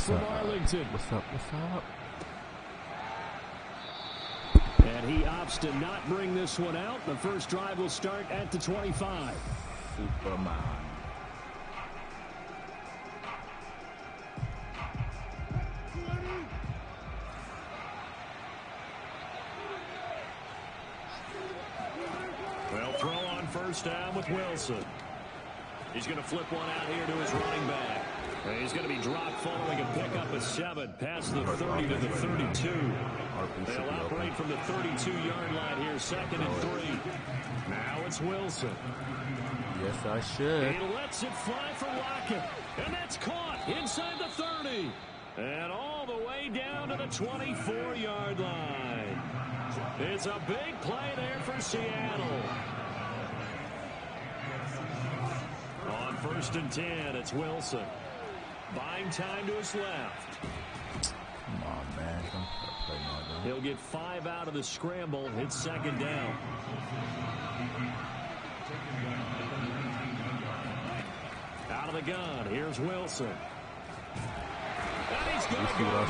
from Arlington. What's up? And he opts to not bring this one out. The first drive will start at the 25. Superman. Well, throw on first down with Wilson. He's going to flip one out here to his running back. And he's going to be dropped following a pickup of 7 past the 30 to the 32. They'll operate from the 32-yard line here, 2nd and 3. Now it's Wilson. Yes, I should. He lets it fly for Lockett. And that's caught inside the 30. And all the way down to the 24-yard line. It's a big play there for Seattle. On 1st and 10, it's Wilson. Buying time to his left. Come on, man. Don't play more. He'll get 5 out of the scramble. It's 2nd down. Out of the gun. Here's Wilson. And he's going to go down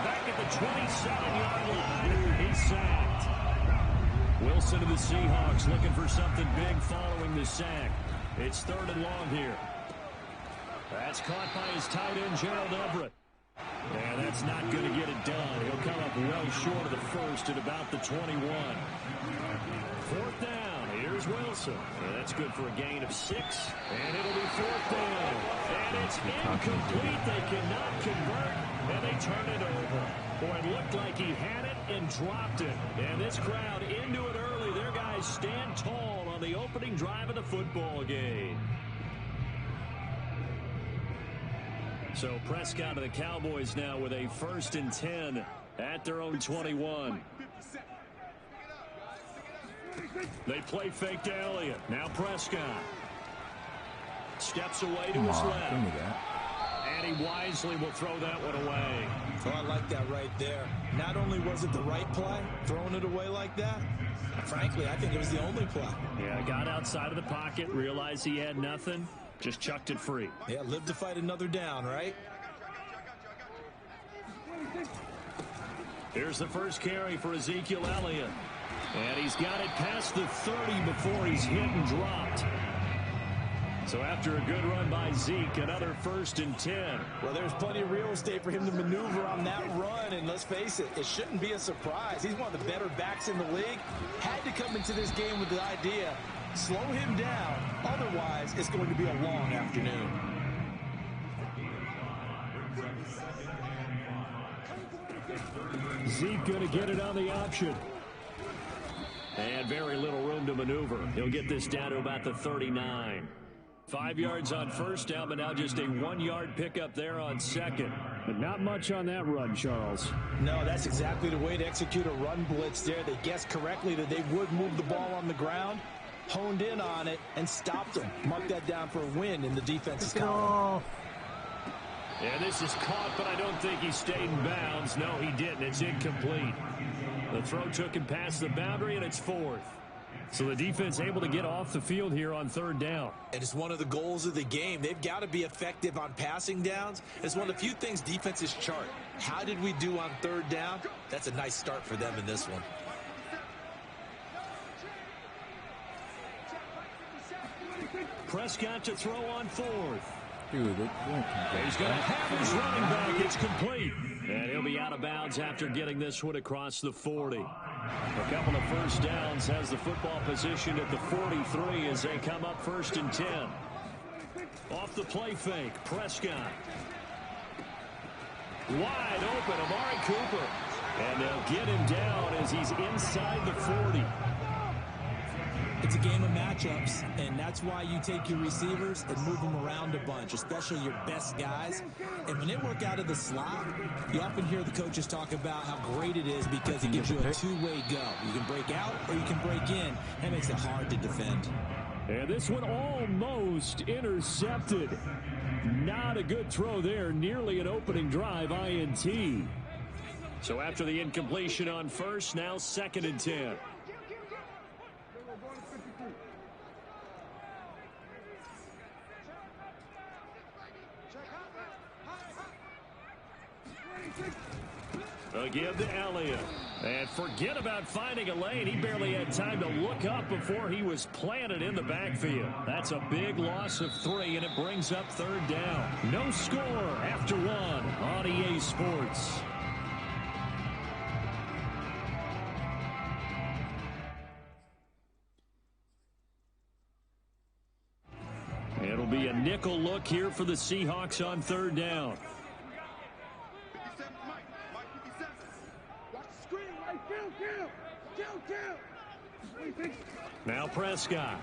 back at the 27-yard line. He's sacked. Wilson to the Seahawks looking for something big following the sack. It's 3rd and long here. That's caught by his tight end, Gerald Everett. And that's not going to get it done. He'll come up well short of the first at about the 21. 4th down. Here's Wilson. And that's good for a gain of 6. And it'll be 4th down. And it's incomplete. They cannot convert. And they turn it over. Boy, it looked like he had it and dropped it. And this crowd into it early. Their guys stand tall on the opening drive of the football game. So Prescott of the Cowboys now with a 1st and 10 at their own 21. They play fake to Elliot. Now Prescott steps away to his left. Give me that. And he wisely will throw that one away. Oh, I like that right there. Not only was it the right play, throwing it away like that, frankly, I think it was the only play. Yeah, got outside of the pocket, realized he had nothing, just chucked it free. Yeah, live to fight another down, right? Here's the first carry for Ezekiel Elliot. And he's got it past the 30 before he's hit and dropped. So after a good run by Zeke, another 1st and 10. Well, there's plenty of real estate for him to maneuver on that run. And let's face it, it shouldn't be a surprise. He's one of the better backs in the league. Had to come into this game with the idea, slow him down. Otherwise, it's going to be a long afternoon. Zeke going to get it on the option. And very little room to maneuver. He'll get this down to about the 39. 5 yards on first down, but now just a 1-yard pickup there on 2nd. But not much on that run, Charles. No, that's exactly the way to execute a run blitz there. They guessed correctly that they would move the ball on the ground, honed in on it, and stopped them. Mark that down for a win in the defense's column. Yeah, this is caught, but I don't think he stayed in bounds. No, he didn't. It's incomplete. The throw took him past the boundary, and it's 4th. So the defense able to get off the field here on 3rd down. And it's one of the goals of the game. They've got to be effective on passing downs. It's one of the few things defenses chart. How did we do on 3rd down? That's a nice start for them in this one. Prescott to throw on 4th. Dude, He's going to have his running back. It's complete. And he'll be out of bounds after getting this one across the 40. A couple of first downs has the football position at the 43 as they come up 1st and 10. Off the play fake, Prescott. Wide open, Amari Cooper. And they'll get him down as he's inside the 40. It's a game of matchups, and that's why you take your receivers and move them around a bunch, especially your best guys. And when they work out of the slot, you often hear the coaches talk about how great it is because it gives you a two-way go. You can break out or you can break in. That makes it hard to defend. And this one almost intercepted. Not a good throw there. Nearly an opening drive, INT. So after the incompletion on first, now 2nd and 10. They'll give to Elliot. And forget about finding a lane. He barely had time to look up before he was planted in the backfield. That's a big loss of 3, and it brings up 3rd down. No score after 1 on EA Sports. It'll be a nickel look here for the Seahawks on 3rd down. Now Prescott.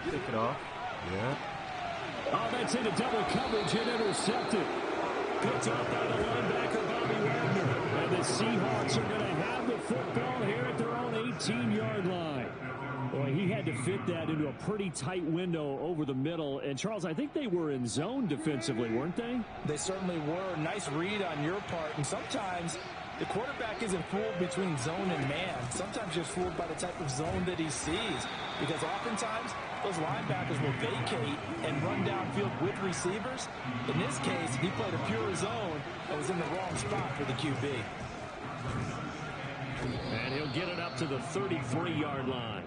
Take it off. Yeah. Oh, that's into double coverage and intercepted. Picked up by the linebacker, Bobby Wagner. And the Seahawks are going to have the football here at their own 18-yard line. Boy, he had to fit that into a pretty tight window over the middle. And, Charles, I think they were in zone defensively, weren't they? They certainly were. Nice read on your part. And sometimes the quarterback isn't fooled between zone and man. Sometimes you're fooled by the type of zone that he sees. Because oftentimes those linebackers will vacate and run downfield with receivers. In this case, he played a pure zone and was in the wrong spot for the QB. And he'll get it up to the 33-yard line.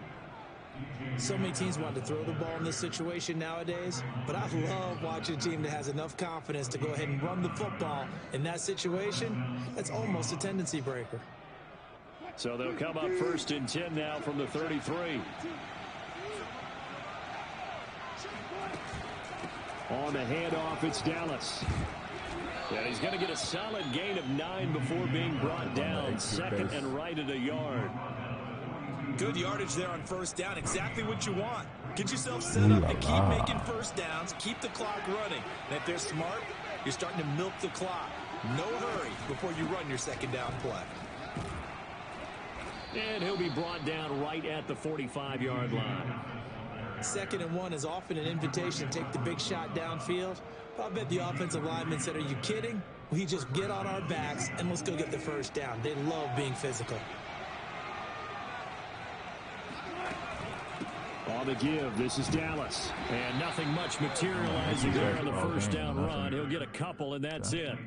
So many teams want to throw the ball in this situation nowadays, but I love watching a team that has enough confidence to go ahead and run the football. In that situation, that's almost a tendency breaker. So they'll come up 1st and 10 now from the 33. On the handoff, it's Dallas. And he's going to get a solid gain of 9 before being brought down. 2nd and right at a yard. Good yardage there on 1st down. Exactly what you want. Get yourself set up and keep making 1st downs. Keep the clock running. And if they're smart, you're starting to milk the clock. No hurry before you run your 2nd down play. And he'll be brought down right at the 45-yard line. 2nd and 1 is often an invitation to take the big shot downfield. I bet the offensive lineman said, are you kidding? We just get on our backs and let's go get the 1st down. They love being physical. On the give, this is Dallas. And nothing much materializing there on the 1st down run. He'll get a couple, and that's it.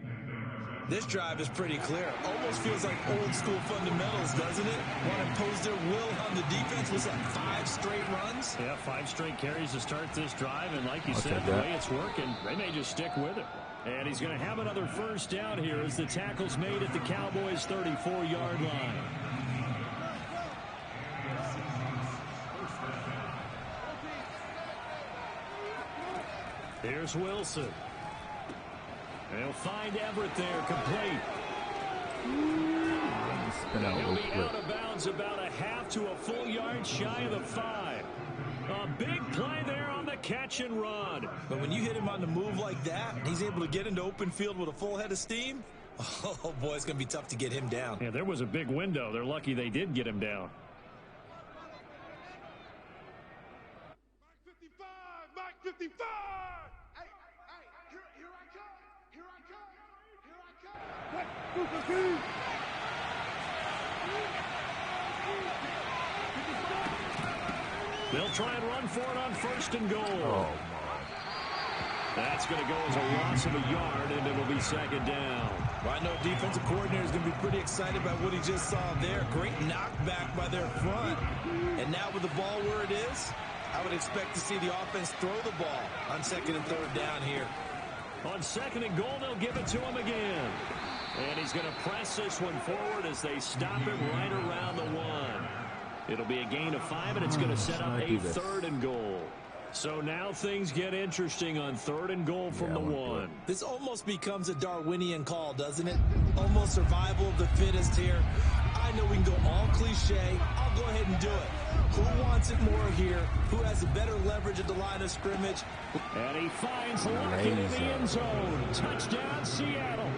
This drive is pretty clear. Almost feels like old school fundamentals, doesn't it? Want to impose their will on the defense. Was that 5 straight runs? Yeah, 5 straight carries to start this drive. And like you said, the way it's working, they may just stick with it. And he's going to have another 1st down here as the tackle's made at the Cowboys' 34-yard line. Here's Wilson. They'll find Everett there, complete. He'll be out of bounds about a half to a full yard shy of the 5. A big play there on the catch and run. But when you hit him on the move like that, he's able to get into open field with a full head of steam. Oh, boy, it's going to be tough to get him down. Yeah, there was a big window. They're lucky they did get him down. Back 55! They'll try and run for it on 1st and goal. Oh, that's going to go as a loss of a yard, and it'll be 2nd down. Well, I know defensive coordinator is going to be pretty excited about what he just saw there. Great knockback by their front. And now with the ball where it is, I would expect to see the offense throw the ball on 2nd and 3rd down here. On 2nd and goal, they'll give it to him again. And he's going to press this one forward as they stop him right around the 1. It'll be a gain of 5, and it's going to set up a 3rd and goal. So now things get interesting on 3rd and goal from the 1. This almost becomes a Darwinian call, doesn't it? Almost survival of the fittest here. I know we can go all cliche. I'll go ahead and do it. Who wants it more here? Who has a better leverage at the line of scrimmage? And he finds Lockett in the end zone. Touchdown, Seattle.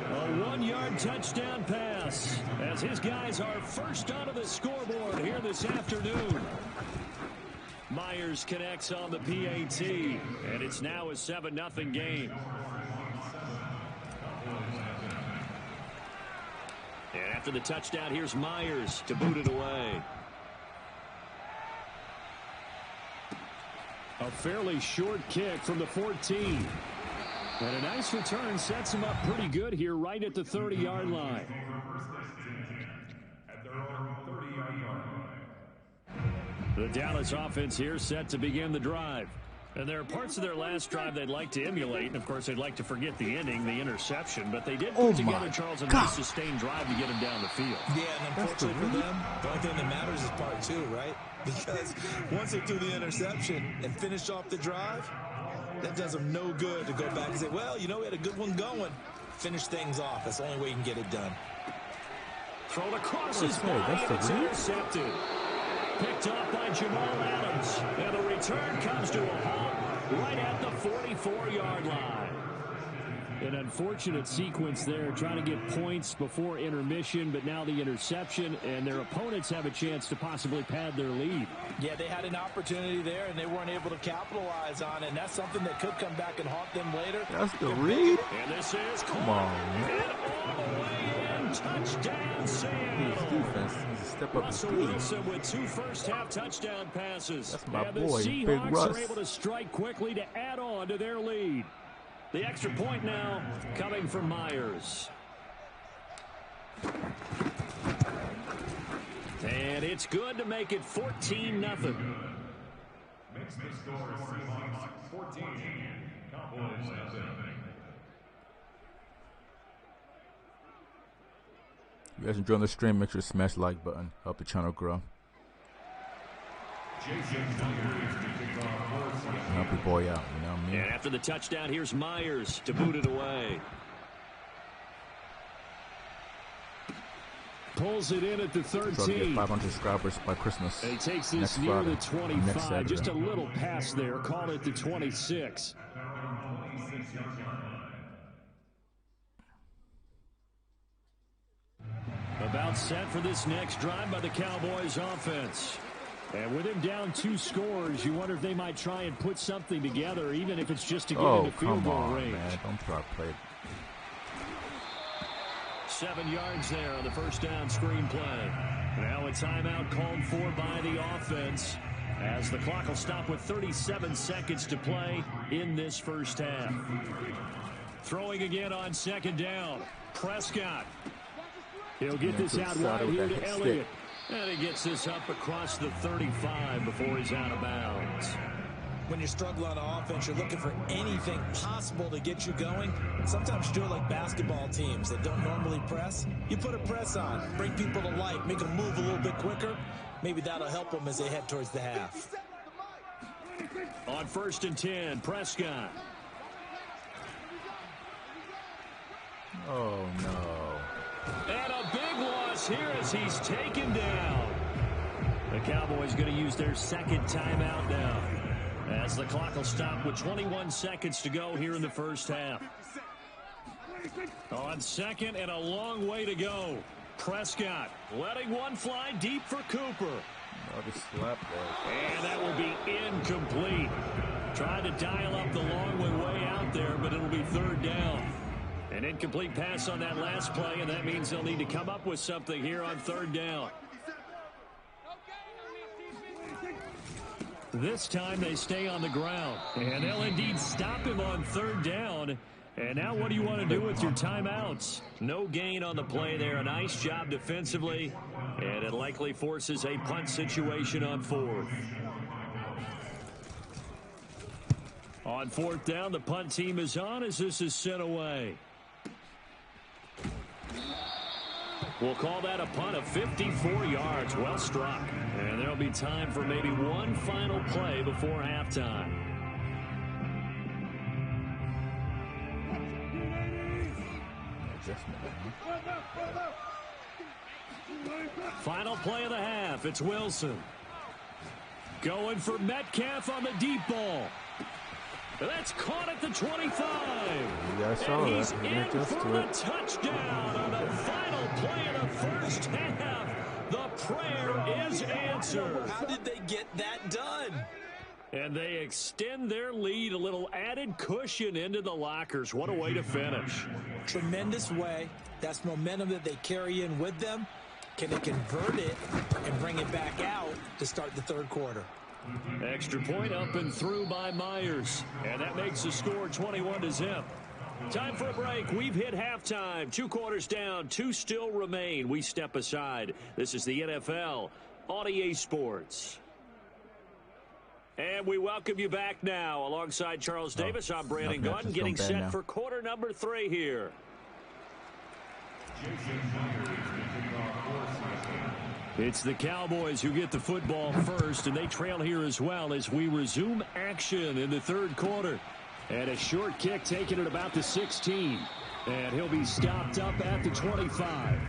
A 1-yard touchdown pass as his guys are first onto the scoreboard here this afternoon. Myers connects on the PAT, and it's now a 7-0 game. And after the touchdown, here's Myers to boot it away. A fairly short kick from the 14. And a nice return sets him up pretty good here right at the 30-yard line. The Dallas offense here set to begin the drive. And there are parts of their last drive they'd like to emulate. And, of course, they'd like to forget the ending, the interception. But they did put together, Charles, a nice sustained drive to get him down the field. Yeah, and unfortunately for them, the only thing that matters is part two, right? Because once they do the interception and finish off the drive, that does them no good to go back and say, well, you know, we had a good one going. Finish things off. That's the only way you can get it done. Thrown across his body, and it's intercepted. Picked off by Jamal Adams. And the return comes to a halt right at the 44-yard line. An unfortunate sequence there, trying to get points before intermission, but now the interception, and their opponents have a chance to possibly pad their lead. Yeah, they had an opportunity there, and they weren't able to capitalize on it, and that's something that could come back and haunt them later. That's the read? And this is come on, man. And all the way in, touchdown, Seattle. His defense needs to step up his Russell game. Wilson with 2 first-half touchdown passes. That's my and boy, the Big Seahawks Russ. are able to strike quickly to add on to their lead. The extra point now coming from Myers. And it's good to make it 14-0. Makes the score Seahawks 14, Cowboys 7. If you guys enjoying the stream, make sure to smash the like button. Help the channel grow. Help your boy out, you know what I mean? And after the touchdown, here's Myers to boot it away. Pulls it in at the 13. So to get 500 subscribers by Christmas. And he takes this next near Friday, the 25. Just a Saturday. little pass there. Call it the 26. About set for this next drive by the Cowboys offense. And with him down 2 scores, you wonder if they might try and put something together, even if it's just to get into field goal range. Man. Don't try to play it. 7 yards there on the first down screen play. Now a timeout called for by the offense, as the clock will stop with 37 seconds to play in this first half. Throwing again on second down. Prescott. He'll get this out wide here to Elliot. And he gets this up across the 35 before he's out of bounds. When you're struggling on offense, you're looking for anything possible to get you going. Sometimes you do it like basketball teams that don't normally press. You put a press on, bring people to life, make them move a little bit quicker. Maybe that'll help them as they head towards the half. On 1st and 10, Prescott. Oh, no. And a big loss here as he's taken down. The Cowboys going to use their second timeout now, as the clock will stop with 21 seconds to go here in the first half. On second and a long way to go. Prescott letting one fly deep for Cooper. And that will be incomplete. Trying to dial up the long way out there, but it'll be 3rd down. An incomplete pass on that last play, and that means they'll need to come up with something here on 3rd down. This time they stay on the ground, and they'll indeed stop him on 3rd down. And now what do you want to do with your timeouts? No gain on the play there. A nice job defensively, and it likely forces a punt situation on 4th. On 4th down, the punt team is on as this is sent away. We'll call that a punt of 54 yards. Well struck. And there'll be time for maybe one final play before halftime. Final play of the half. It's Wilson. Going for Metcalf on the deep ball. That's caught at the 25. And he's in for the touchdown on the final play of the first half. The prayer is answered. How did they get that done? And they extend their lead, a little added cushion into the lockers. What a way to finish. Tremendous way. That's momentum that they carry in with them. Can they convert it and bring it back out to start the 3rd quarter? Extra point up and through by Myers. And that makes the score 21-0. Time for a break. We've hit halftime. 2 quarters down. 2 still remain. We step aside. This is the NFL on EA Sports. And we welcome you back now. Alongside Charles Davis, I'm Brandon Gunn, getting set for quarter number 3 here. It's the Cowboys who get the football first, and they trail here as well as we resume action in the third quarter. And a short kick taken at about the 16. And he'll be stopped up at the 25.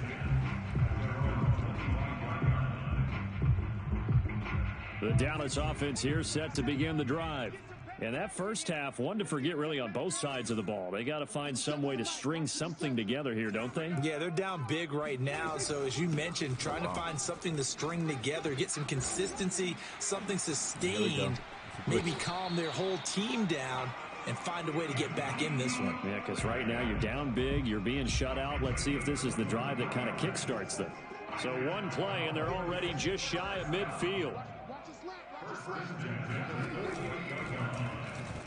The Dallas offense here set to begin the drive. And that first half, one to forget really on both sides of the ball. They got to find some way to string something together here, don't they? Yeah, they're down big right now. So as you mentioned, trying to find something to string together, get some consistency, something sustained, maybe calm their whole team down and find a way to get back in this one. Yeah, because right now you're down big, you're being shut out. Let's see if this is the drive that kind of kickstarts them. So one play, and they're already just shy of midfield.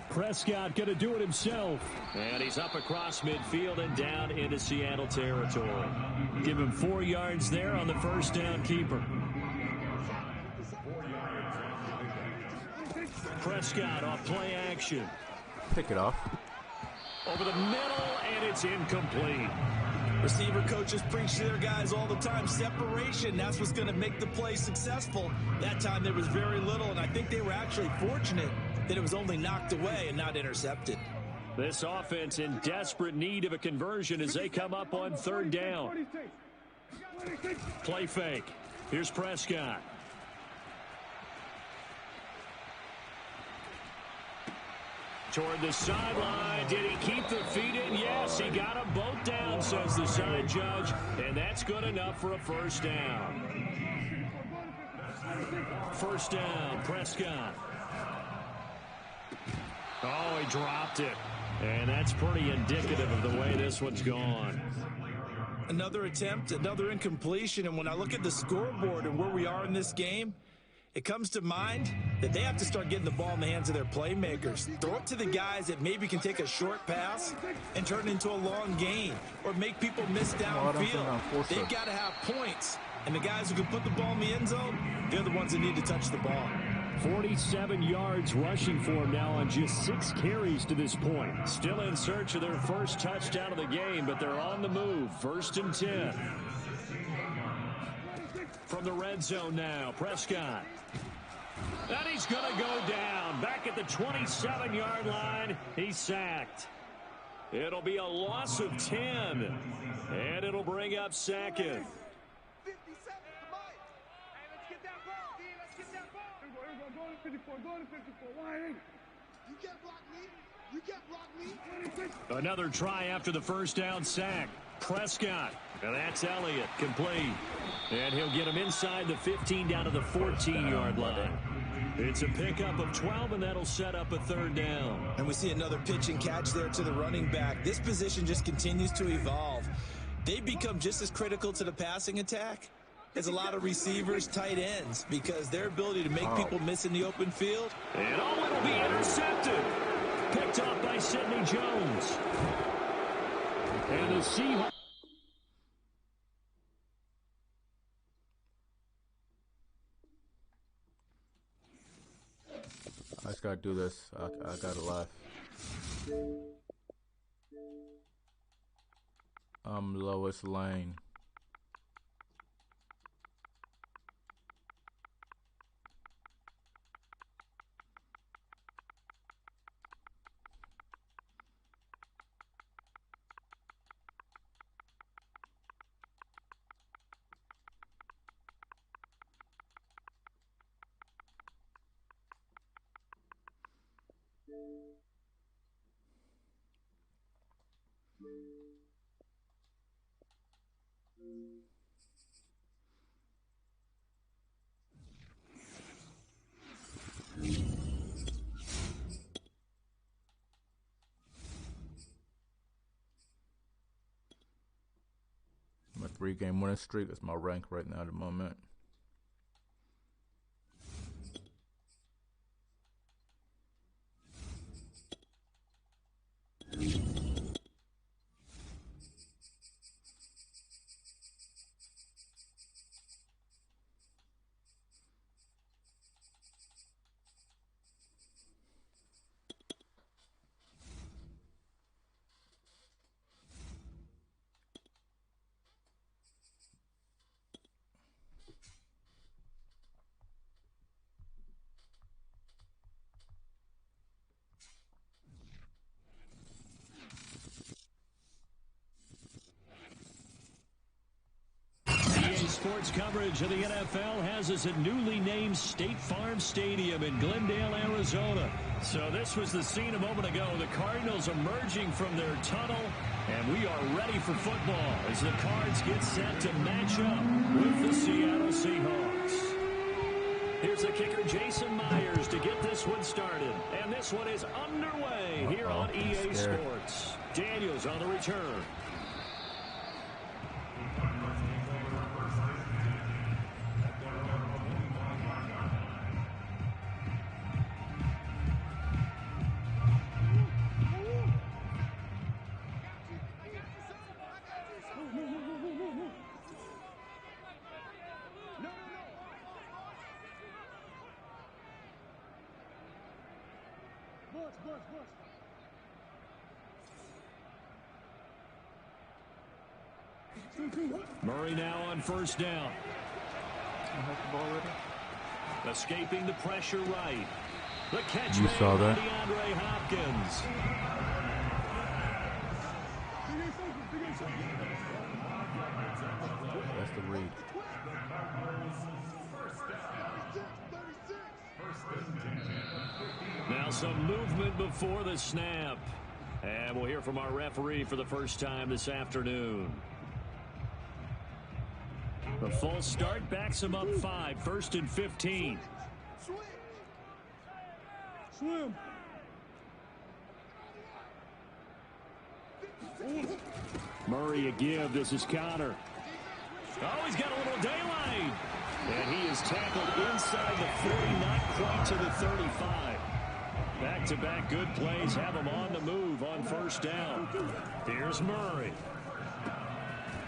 Prescott going to do it himself. And he's up across midfield and down into Seattle territory. Give him 4 yards there on the first down keeper. Prescott off play action. Pick it off. Over the middle, and it's incomplete. Receiver coaches preach to their guys all the time. Separation, that's what's going to make the play successful. That time there was very little, and I think they were actually fortunate that it was only knocked away and not intercepted. This offense in desperate need of a conversion as they come up on third down. Play fake. Here's Prescott. Toward the sideline. Did he keep the feet in? Yes, he got them both down, says the side judge. And that's good enough for a first down. First down, Prescott. Oh, he dropped it. And that's pretty indicative of the way this one's gone. Another attempt, another incompletion. And when I look at the scoreboard and where we are in this game, it comes to mind that they have to start getting the ball in the hands of their playmakers. Throw it to the guys that maybe can take a short pass and turn it into a long gain or make people miss downfield. They've got to have points. And the guys who can put the ball in the end zone, they're the ones that need to touch the ball. 47 yards rushing for him now on just 6 carries to this point. Still in search of their first touchdown of the game, but they're on the move. 1st and 10. From the red zone now, Prescott. And he's going to go down. Back at the 27-yard line, he's sacked. It'll be a loss of 10, and it'll bring up second. Another try after the first down sack. Prescott. And that's Elliot. Complete. And he'll get him inside the 15 down to the 14-yard line. It's a pickup of 12, and that'll set up a third down. And we see another pitch and catch there to the running back. This position just continues to evolve. They become just as critical to the passing attack as a lot of receivers, tight ends, because their ability to make people miss in the open field. And it'll be intercepted. Picked off by Sidney Jones. And the Seahawks. I just gotta do this. I gotta laugh. Lois Lane. My 3-game winning streak is my rank right now at the moment. Sports coverage of the NFL has us at newly named State Farm Stadium in Glendale, Arizona. So this was the scene a moment ago. The Cardinals emerging from their tunnel, and we are ready for football as the Cards get set to match up with the Seattle Seahawks. Here's the kicker, Jason Myers, to get this one started. And this one is underway here on EA Sports. Daniels on the return. Murray now on first down. Escaping the pressure right. The catch you saw that? DeAndre Hopkins. That's the read. Now some movement before the snap. And we'll hear from our referee for the first time this afternoon. The false start backs him up 5, 1st and 15. Swim. Murray a give. This is Connor. Oh, he's got a little daylight. And he is tackled inside the 40, not quite to the 35. Back-to-back good plays have him on the move on first down. Here's Murray.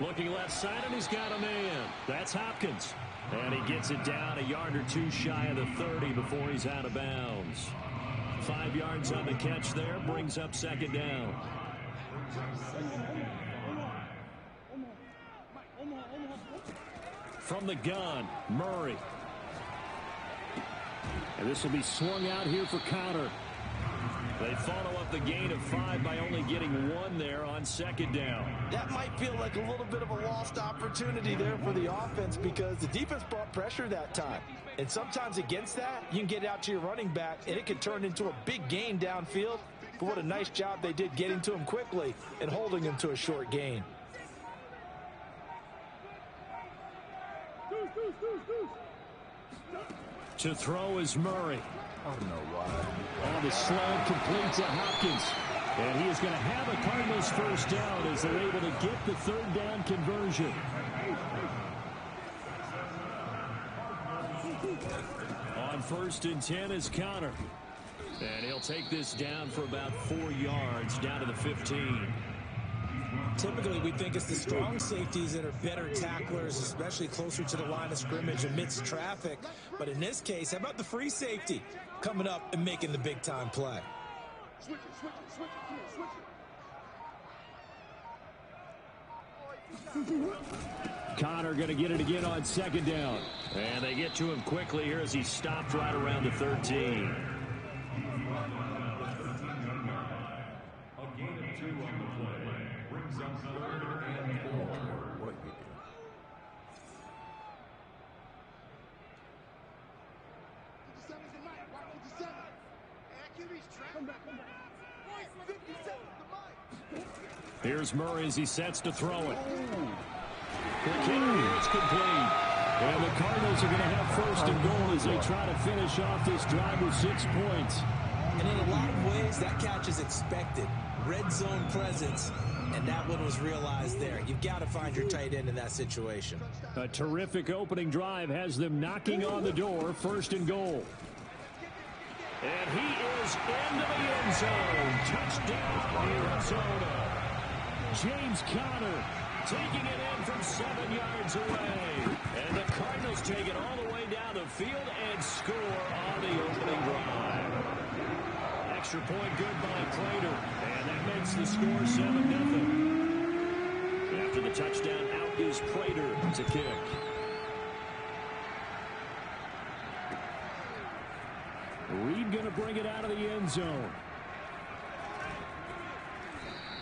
Looking left side, and he's got a man. That's Hopkins. And he gets it down a yard or two shy of the 30 before he's out of bounds. 5 yards on the catch there, brings up second down. From the gun, Murray. And this will be swung out here for Connor. They follow up the gain of 5 by only getting 1 there on second down. That might feel like a little bit of a lost opportunity there for the offense because the defense brought pressure that time. And sometimes against that, you can get out to your running back, and it can turn into a big gain downfield. But what a nice job they did getting to him quickly and holding him to a short gain. To throw is Murray. I don't know why. On the slant, complete to Hopkins. And he is going to have a Cardinals first down as they're able to get the third down conversion. On 1st and 10 is Connor. And he'll take this down for about 4 yards, down to the 15. Typically, we think it's the strong safeties that are better tacklers, especially closer to the line of scrimmage amidst traffic. But in this case, how about the free safety coming up and making the big-time play? Switch it. Connor going to get it again on second down. And they get to him quickly here as he stopped right around the 13. Here's Murray as he sets to throw it. The kick is complete. And the Cardinals are going to have 1st and goal as they try to finish off this drive with 6 points. And in a lot of ways, that catch is expected. Red zone presence, and that one was realized there. You've got to find your tight end in that situation. A terrific opening drive has them knocking on the door, 1st and goal. And he is into the end zone. Touchdown, Arizona. James Conner taking it in from 7 yards away. And the Cardinals take it all the way down the field and score on the opening drive. Extra point good by Prater. And that makes the score 7-0. After the touchdown, out is Prater to kick. Reed going to bring it out of the end zone.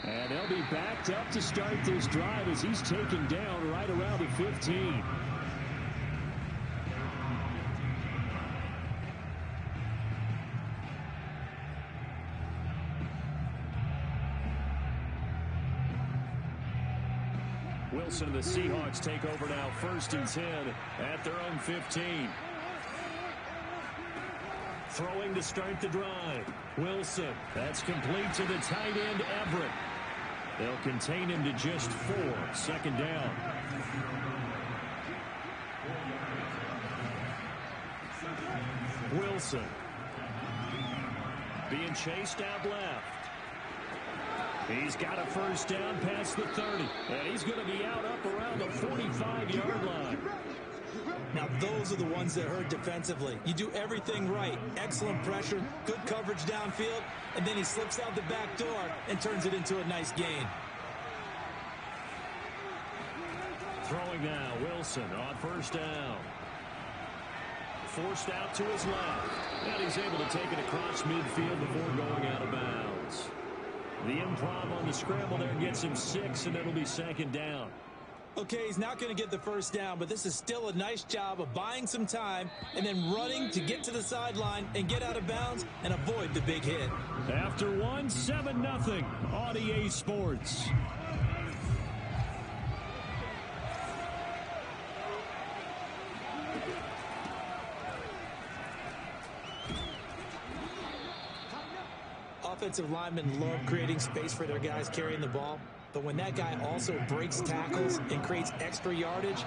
And they'll be backed up to start this drive as he's taken down right around the 15. Wilson and the Seahawks take over now, 1st and 10 at their own 15. Throwing to start the drive. Wilson. That's complete to the tight end, Everett. They'll contain him to just 4. 2nd down. Wilson. Being chased out left. He's got a 1st down past the 30. And he's going to be out up around the 45-yard line. Now, those are the ones that hurt defensively. You do everything right. Excellent pressure, good coverage downfield, and then he slips out the back door and turns it into a nice gain. Throwing now, Wilson on 1st down. Forced out to his left. And he's able to take it across midfield before going out of bounds. The improv on the scramble there gets him 6, and it'll be 2nd down. Okay, he's not going to get the 1st down, but this is still a nice job of buying some time and then running to get to the sideline and get out of bounds and avoid the big hit. After 1, 7-0 on EA Sports. Offensive linemen love creating space for their guys carrying the ball, but when that guy also breaks tackles and creates extra yardage,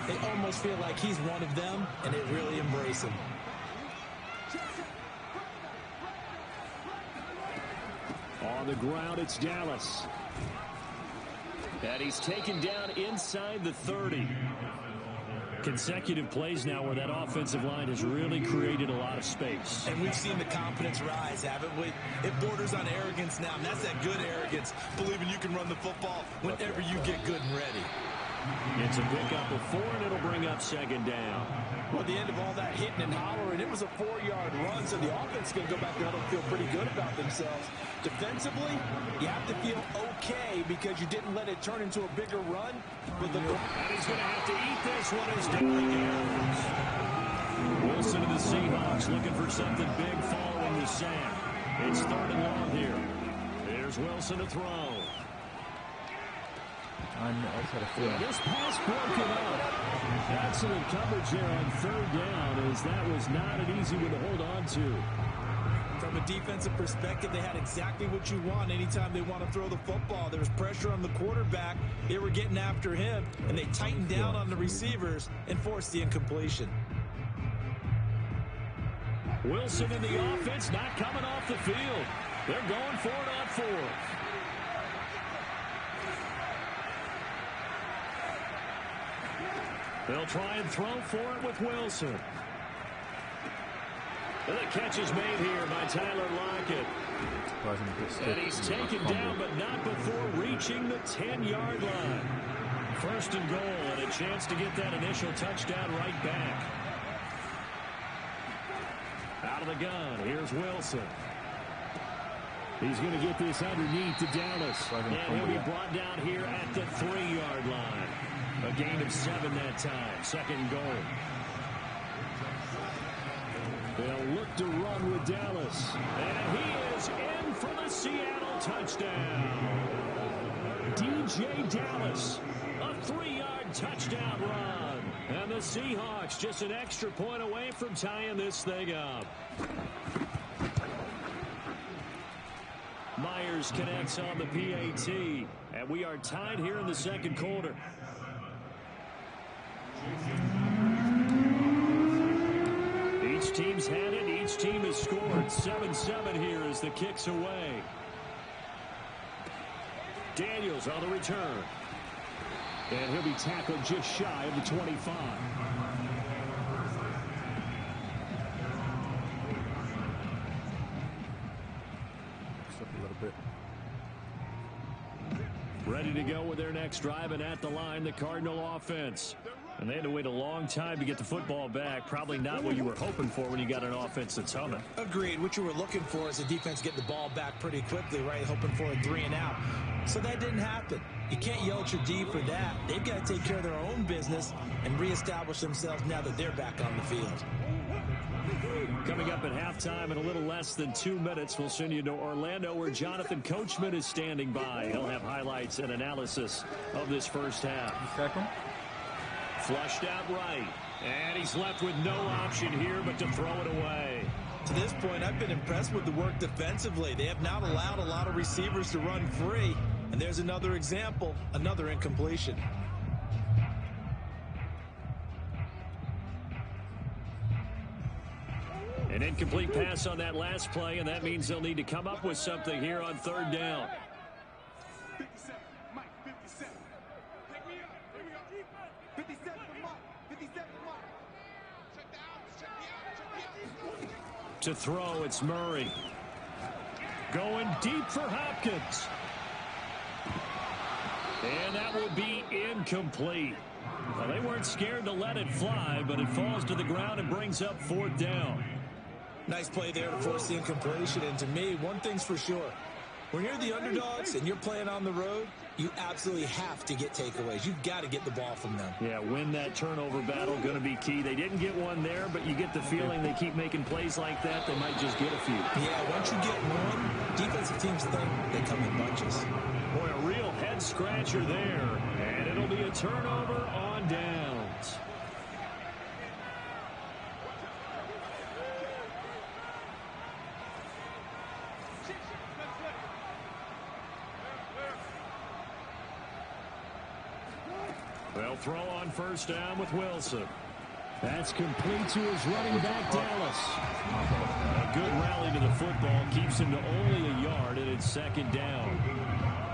they almost feel like he's one of them, and they really embrace him. On the ground, it's Dallas. And he's taken down inside the 30. Consecutive plays now where that offensive line has really created a lot of space. And we've seen the confidence rise, haven't we? It borders on arrogance now, and that's that good arrogance, believing you can run the football whenever you get good and ready. It's a pickup of 4, and it'll bring up 2nd down. Well, at the end of all that hitting and hollering, it was a 4-yard run, so the offense is going to go back there and feel pretty good about themselves. Defensively, you have to feel okay because you didn't let it turn into a bigger run. But and he's going to have to eat this one as Derrick goes. Wilson and the Seahawks looking for something big following the sack. It's 3rd and long here. Here's Wilson to throw. This pass broken up. Excellent coverage there on 3rd down, as that was not an easy one to hold on to. From a defensive perspective, they had exactly what you want anytime they want to throw the football. There was pressure on the quarterback. They were getting after him, and they tightened down on the receivers and forced the incompletion. Wilson in the offense not coming off the field. They're going for it on 4th. They'll try and throw for it with Wilson. And the catch is made here by Tyler Lockett. And he's taken down, but not before reaching the 10-yard line. 1st and goal, and a chance to get that initial touchdown right back. Out of the gun, here's Wilson. He's going to get this underneath to Dallas. And he'll be brought down here at the 3-yard line. A gain of 7 that time. 2nd goal. They'll look to run with Dallas. And he is in for the Seattle touchdown. DJ Dallas. A 3-yard touchdown run. And the Seahawks just an extra point away from tying this thing up. Myers connects on the PAT. And we are tied here in the 2nd quarter. Each team's had it. Each team has scored. 7-7 here as the kick's away. Daniels on the return. And he'll be tackled just shy of the 25. A little bit. Ready to go with their next drive, and at the line, the Cardinal offense. And they had to wait a long time to get the football back. Probably not what you were hoping for when you got an offense that's humming. Agreed. What you were looking for is a defense getting the ball back pretty quickly, right? Hoping for a 3 and out. So that didn't happen. You can't yell at your D for that. They've got to take care of their own business and reestablish themselves now that they're back on the field. Coming up at halftime in a little less than 2 minutes, we'll send you to Orlando where Jonathan Coachman is standing by. He'll have highlights and analysis of this first half. Flushed out right. And he's left with no option here but to throw it away. To this point, I've been impressed with the work defensively. They have not allowed a lot of receivers to run free. And there's another example, another incompletion. An incomplete pass on that last play, and that means they'll need to come up with something here on third down. 57, Mike, 57. Take me up. Here we go. 57 for Mike. 57 for Mike. Check the outs. Check the outs. To throw, it's Murray. Going deep for Hopkins. And that will be incomplete. Well, they weren't scared to let it fly, but it falls to the ground and brings up fourth down. Nice play there to force the incompletion. And to me, one thing's for sure. When you're the underdogs and you're playing on the road, you absolutely have to get takeaways. You've got to get the ball from them. Yeah, win that turnover battle, going to be key. They didn't get one there, but you get the feeling they keep making plays like that, they might just get a few. Yeah, once you get one, defensive teams think they come in bunches. Boy, a real head-scratcher there, and it'll be a turnover on downs. They'll throw on first down with Wilson. That's complete to his running back, Dallas. A good rally to the football keeps him to only a yard, and it's second down.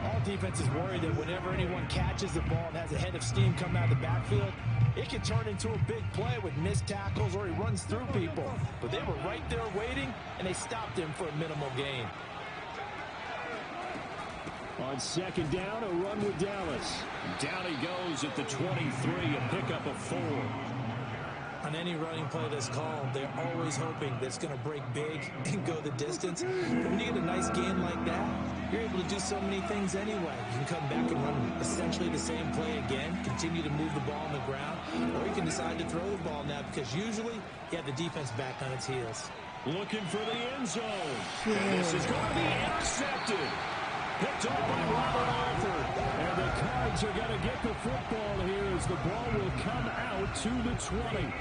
All defenses worry that whenever anyone catches the ball and has a head of steam come out of the backfield, it can turn into a big play with missed tackles or he runs through people. But they were right there waiting, and they stopped him for a minimal gain. On second down, a run with Dallas. Down he goes at the 23, a pickup of 4. On any running play that's called, they're always hoping that it's going to break big and go the distance. But when you get a nice game like that, you're able to do so many things anyway. You can come back and run essentially the same play again, continue to move the ball on the ground, or you can decide to throw the ball now because usually you have the defense back on its heels. Looking for the end zone. And this is going to be intercepted. Picked up by Robert Alford. And the Cards are going to get the football here as the ball will come out to the 20.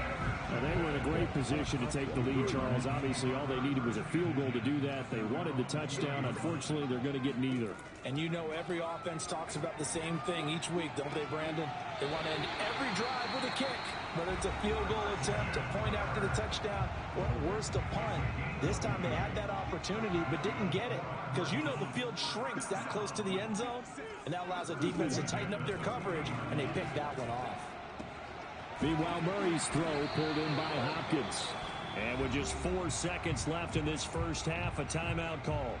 And they were in a great position to take the lead, Charles. Obviously, all they needed was a field goal to do that. They wanted the touchdown. Unfortunately, they're going to get neither. And you know every offense talks about the same thing each week, don't they, Brandon? They want to end every drive with a kick. Whether it's a field goal attempt, a point after the touchdown, or at worst, a punt. This time they had that opportunity but didn't get it. Because you know the field shrinks that close to the end zone, and that allows the defense to tighten up their coverage, and they picked that one off. Meanwhile, Murray's throw pulled in by Hopkins. And with just 4 seconds left in this first half, a timeout call.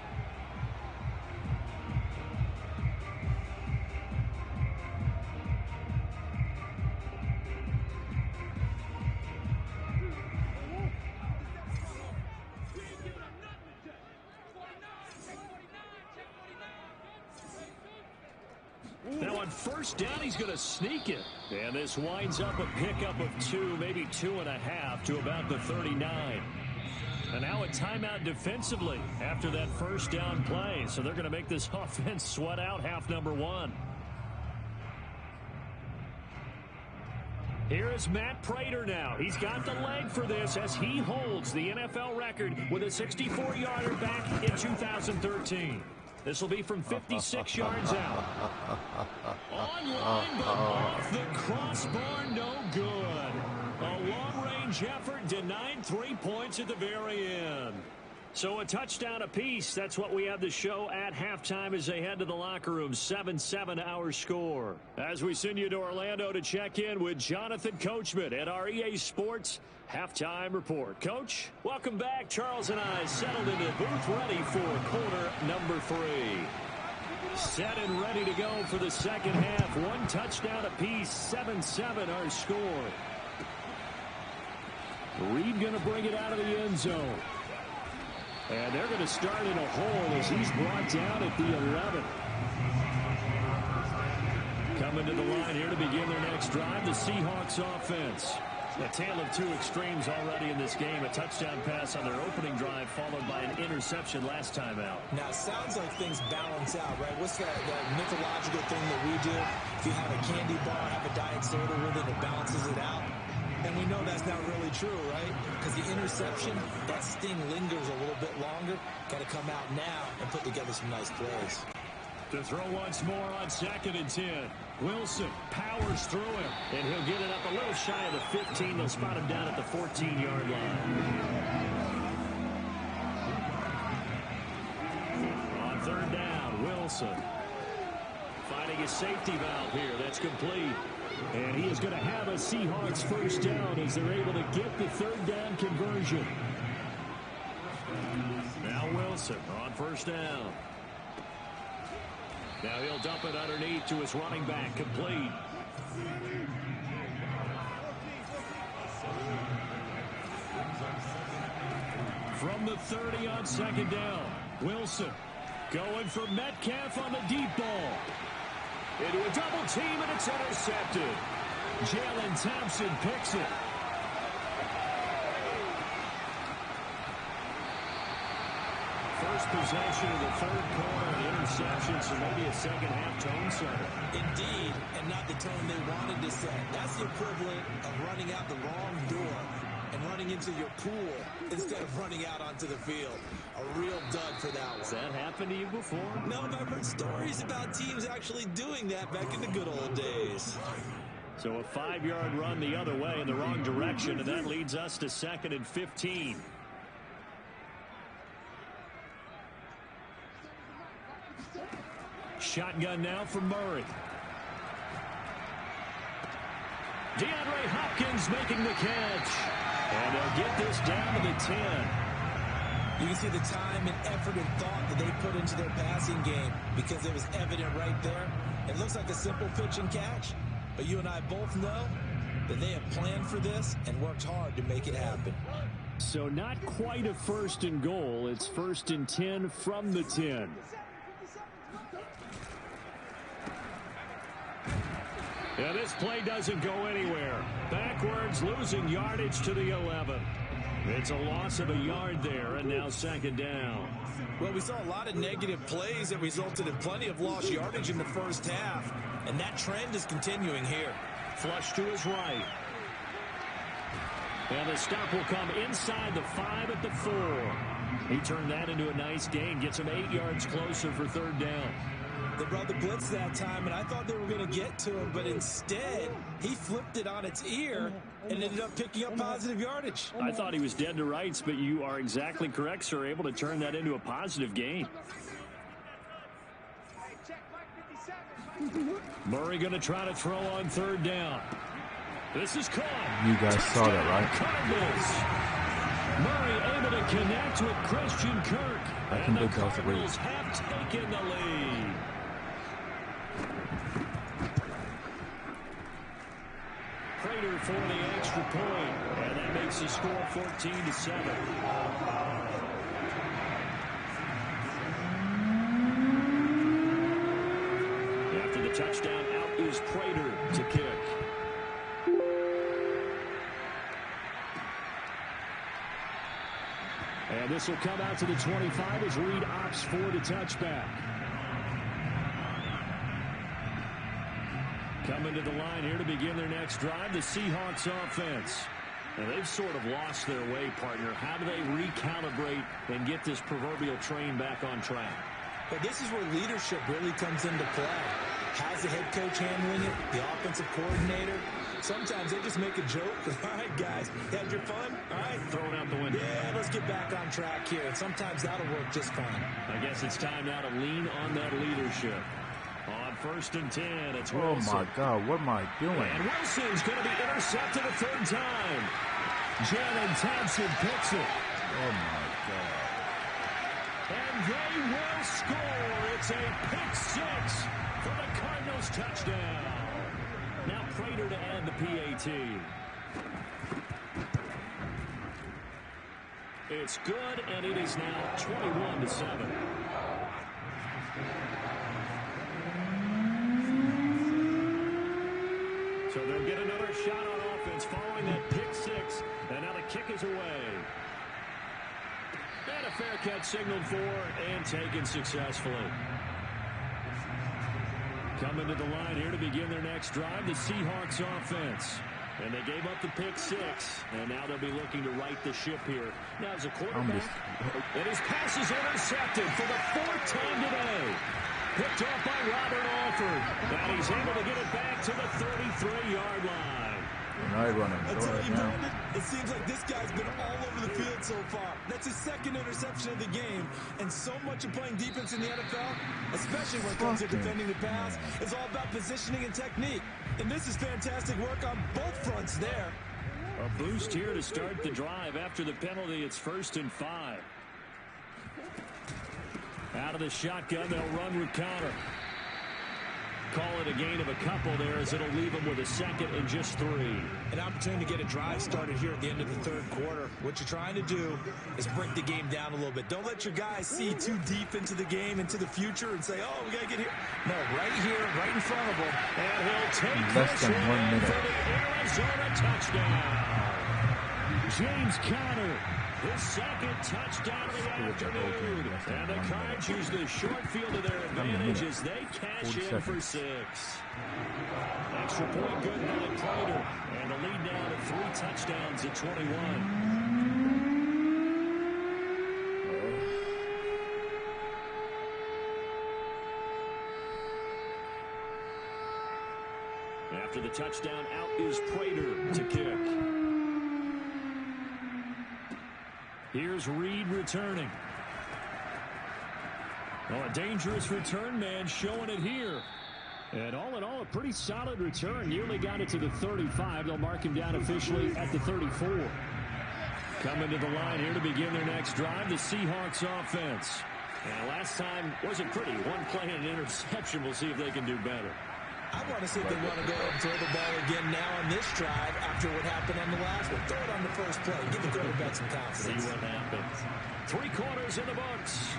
Now on first down, he's going to sneak it. And this winds up a pickup of 2, maybe 2.5 to about the 39. And now a timeout defensively after that first down play. So they're going to make this offense sweat out half number 1. Here is Matt Prater now. He's got the leg for this as he holds the NFL record with a 64-yarder back in 2013. This will be from 56 yards out. Online, but off the crossbar, no good. A long-range effort denied 3 points at the very end. So a touchdown apiece. That's what we have to show at halftime as they head to the locker room. 7-7 our score. As we send you to Orlando to check in with Jonathan Coachman at our EA Sports Halftime Report. Coach, welcome back. Charles and I settled into the booth ready for quarter number 3. Set and ready to go for the second half. 1 touchdown apiece. 7-7 our score. Reed going to bring it out of the end zone. And they're going to start in a hole as he's brought down at the 11. Coming to the line here to begin their next drive, the Seahawks offense. A tale of two extremes already in this game. A touchdown pass on their opening drive followed by an interception last time out. Now, it sounds like things balance out, right? What's that mythological thing that we do? If you have a candy bar, have a diet soda with it, it balances it out. And we know that's not really true, right? Because the interception, that sting lingers a little bit longer. Got to come out now and put together some nice plays. To throw once more on 2nd and 10. Wilson powers through him, and he'll get it up a little shy of the 15. They'll spot him down at the 14-yard line. On 3rd down, Wilson finding his safety valve here. That's complete. And he is going to have a Seahawks first down as they're able to get the 3rd down conversion. Now Wilson on 1st down. Now he'll dump it underneath to his running back, complete. From the 30 on 2nd down, Wilson going for Metcalf on the deep ball. Into a double team, and it's intercepted. Jalen Thompson picks it. First possession of the 3rd quarter, an interception, so maybe a second-half tone setter. Indeed, and not the tone they wanted to set. That's the equivalent of running out the wrong door and running into your pool instead of running out onto the field. A real dud for that one. Has that happened to you before? No, but I've heard stories about teams actually doing that back in the good old days. So a 5-yard run the other way in the wrong direction, and that leads us to 2nd and 15. Shotgun now for Murray. DeAndre Hopkins making the catch. And they'll get this down to the 10. You can see the time and effort and thought that they put into their passing game because it was evident right there. It looks like a simple pitch and catch, but you and I both know that they have planned for this and worked hard to make it happen. So not quite a 1st and goal. It's 1st and 10 from the 10. Yeah, this play doesn't go anywhere. Backwards, losing yardage to the 11. It's a loss of a yard there, and now 2nd down. Well, we saw a lot of negative plays that resulted in plenty of lost yardage in the first half, and that trend is continuing here. Flush to his right. And the stop will come inside the 5 at the 4. He turned that into a nice gain, gets him 8 yards closer for 3rd down. They brought the blitz that time, and I thought they were going to get to him, but instead, he flipped it on its ear and ended up picking up positive yardage. I thought he was dead to rights, but you are exactly correct, sir. Able to turn that into a positive gain. Murray going to try to throw on 3rd down. This is caught. You guys saw that, right? Murray able to connect with Christian Kirk. I can big house agree. Have taken the lead. Prater for the extra point, and that makes the score 14-7. After the touchdown, out is Prater to kick. And this will come out to the 25 as Reed opts for the touchback. Coming to the line here to begin their next drive, the Seahawks offense. And they've sort of lost their way, partner. How do they recalibrate and get this proverbial train back on track? But this is where leadership really comes into play. How's the head coach handling it? The offensive coordinator? Sometimes they just make a joke. All right, guys, had your fun? All right. Throw it out the window. Yeah, let's get back on track here. And sometimes that'll work just fine. I guess it's time now to lean on that leadership. On 1st and 10, it's Wilson. Oh, my God, what am I doing? And Wilson's going to be intercepted a 3rd time. Jalen Thompson picks it. Oh, my God. And they will score. It's a pick 6 for the Cardinals touchdown. Now Prater to add the PAT. It's good, and it is now 21-7. So they'll get another shot on offense. offense following that pick six. And now the kick is away. And a fair catch signaled for and taken successfully. Coming to the line here to begin their next drive, the Seahawks offense. And they gave up the pick six, and now they'll be looking to right the ship here. Now, as a quarterback, and his pass is intercepted for the fourth time today. Picked off by Robert Alford. And he's able to get it back to the 33-yard line. Now he's running I short tell right you, now. Brandon, it seems like this guy's been all over the field so far. That's his second interception of the game. And so much of playing defense in the NFL, especially when it comes to defending the pass, is all about positioning and technique. And this is fantastic work on both fronts there. A boost here to start the drive. After the penalty, it's 1st and 5. Out of the shotgun, they'll run with counter. Call it a gain of a couple there as it'll leave them with a second and just 3. An opportunity to get a drive started here at the end of the third quarter. What you're trying to do is break the game down a little bit. Don't let your guys see too deep into the game, into the future, and say, oh, we got to get here. No, right here, right in front of them. And he'll take Less this than 1 minute. for the Arizona touchdown. James Conner, his second touchdown of the afternoon. And the Cards use the short field to their advantage as they cash in for 6. Extra point good by Prater. And the lead now to 3 touchdowns at 21. After the touchdown, out is Prater to kick. Here's Reed returning. Oh, a dangerous return man showing it here. And all in all, a pretty solid return. Nearly got it to the 35. They'll mark him down officially at the 34. Coming to the line here to begin their next drive, the Seahawks offense. And last time wasn't pretty. One play and an interception. We'll see if they can do better. I want to see if they want to go and throw the ball again now on this drive after what happened on the last one. Throw it on the first play. Give the quarterback some confidence. See what happens. 3 quarters in the books.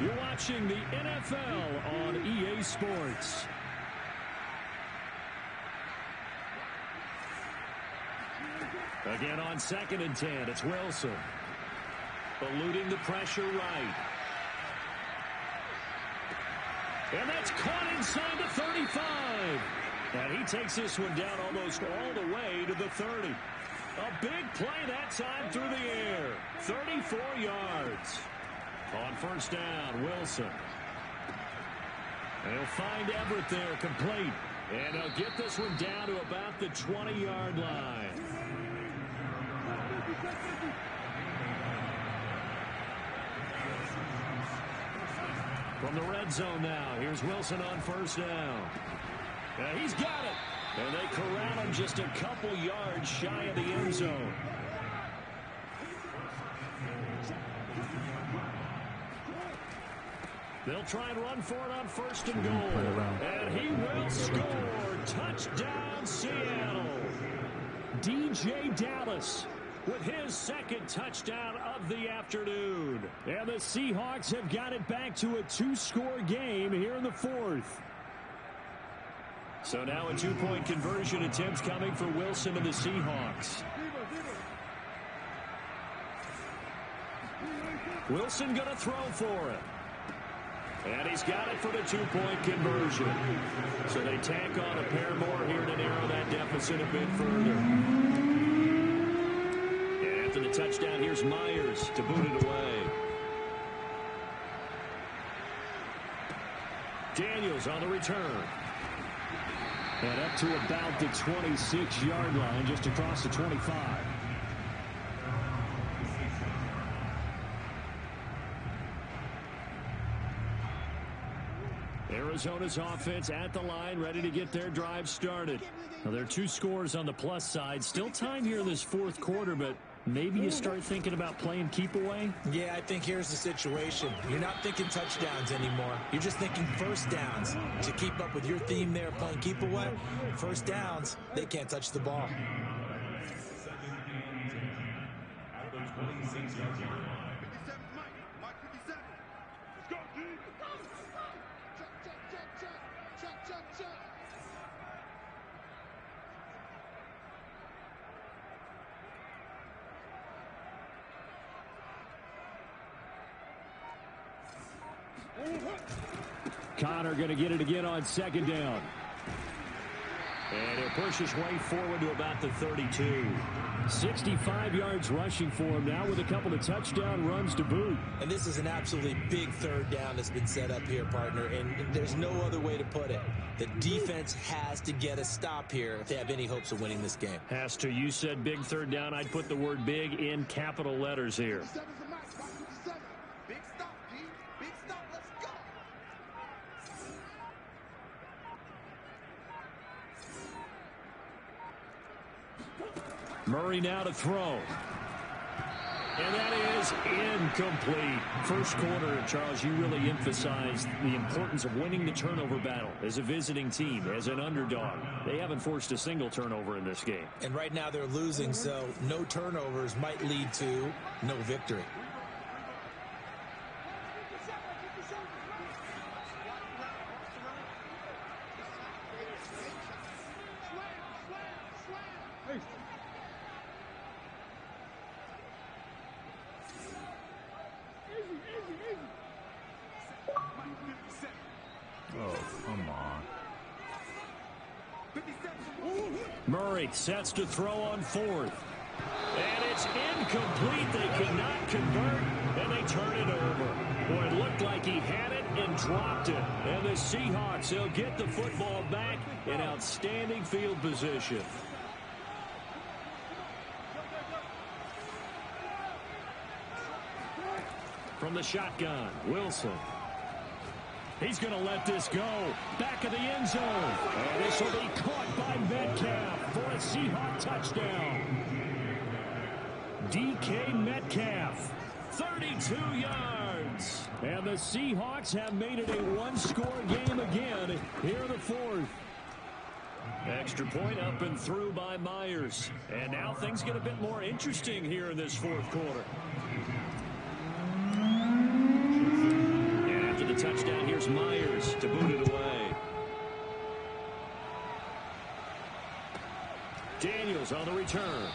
You're watching the NFL on EA Sports. Again on 2nd and 10. It's Wilson. Eluding the pressure right. And that's caught inside the 35. And he takes this one down almost all the way to the 30. A big play that time through the air. 34 yards. On 1st down, Wilson. They'll find Everett there, complete. And they'll get this one down to about the 20-yard line. From the red zone now, here's Wilson on 1st down. He's got it. And they corral him just a couple yards shy of the end zone. They'll try and run for it on 1st and goal. And he will score. Touchdown, Seattle. DJ Dallas with his 2nd touchdown of the afternoon. And the Seahawks have got it back to a 2-score game here in the 4th. So now a 2-point conversion attempt coming for Wilson and the Seahawks. Wilson going to throw for it. And he's got it for the 2-point conversion. So they tack on a pair more here to narrow that deficit a bit further. And after the touchdown, here's Myers to boot it away. Daniels on the return. And up to about the 26-yard line, just across the 25. Arizona's offense at the line, ready to get their drive started. Now, there are 2 scores on the plus side. Still time here in this 4th quarter, but maybe you start thinking about playing keep away? Yeah, I think here's the situation. You're not thinking touchdowns anymore. You're just thinking 1st downs. To keep up with your theme there, playing keep away, 1st downs, they can't touch the ball. Connor going to get it again on second down. And he'll push his way forward to about the 32. 65 yards rushing for him now with a couple of touchdown runs to boot. And this is an absolutely big third down that's been set up here, partner, and there's no other way to put it. The defense has to get a stop here if they have any hopes of winning this game. Has to. You said big third down. I'd put the word big in capital letters here. Big stop, D. Big stop. Let's go. Murray now to throw. And that is incomplete. First quarter, Charles, you really emphasized the importance of winning the turnover battle as a visiting team, as an underdog. They haven't forced a single turnover in this game. And right now they're losing, so no turnovers might lead to no victory. Oh, come on. Murray sets to throw on fourth. And it's incomplete. They could not convert, and they turn it over. Boy, it looked like he had it and dropped it. And the Seahawks, they'll get the football back in outstanding field position. From the shotgun, Wilson. He's going to let this go. Back of the end zone. And this will be caught by Metcalf for a Seahawk touchdown. DK Metcalf, 32 yards. And the Seahawks have made it a one-score game again here in the fourth. Extra point up and through by Myers. And now things get a bit more interesting here in this fourth quarter. The touchdown, here's Myers to boot it away. Daniels on the return.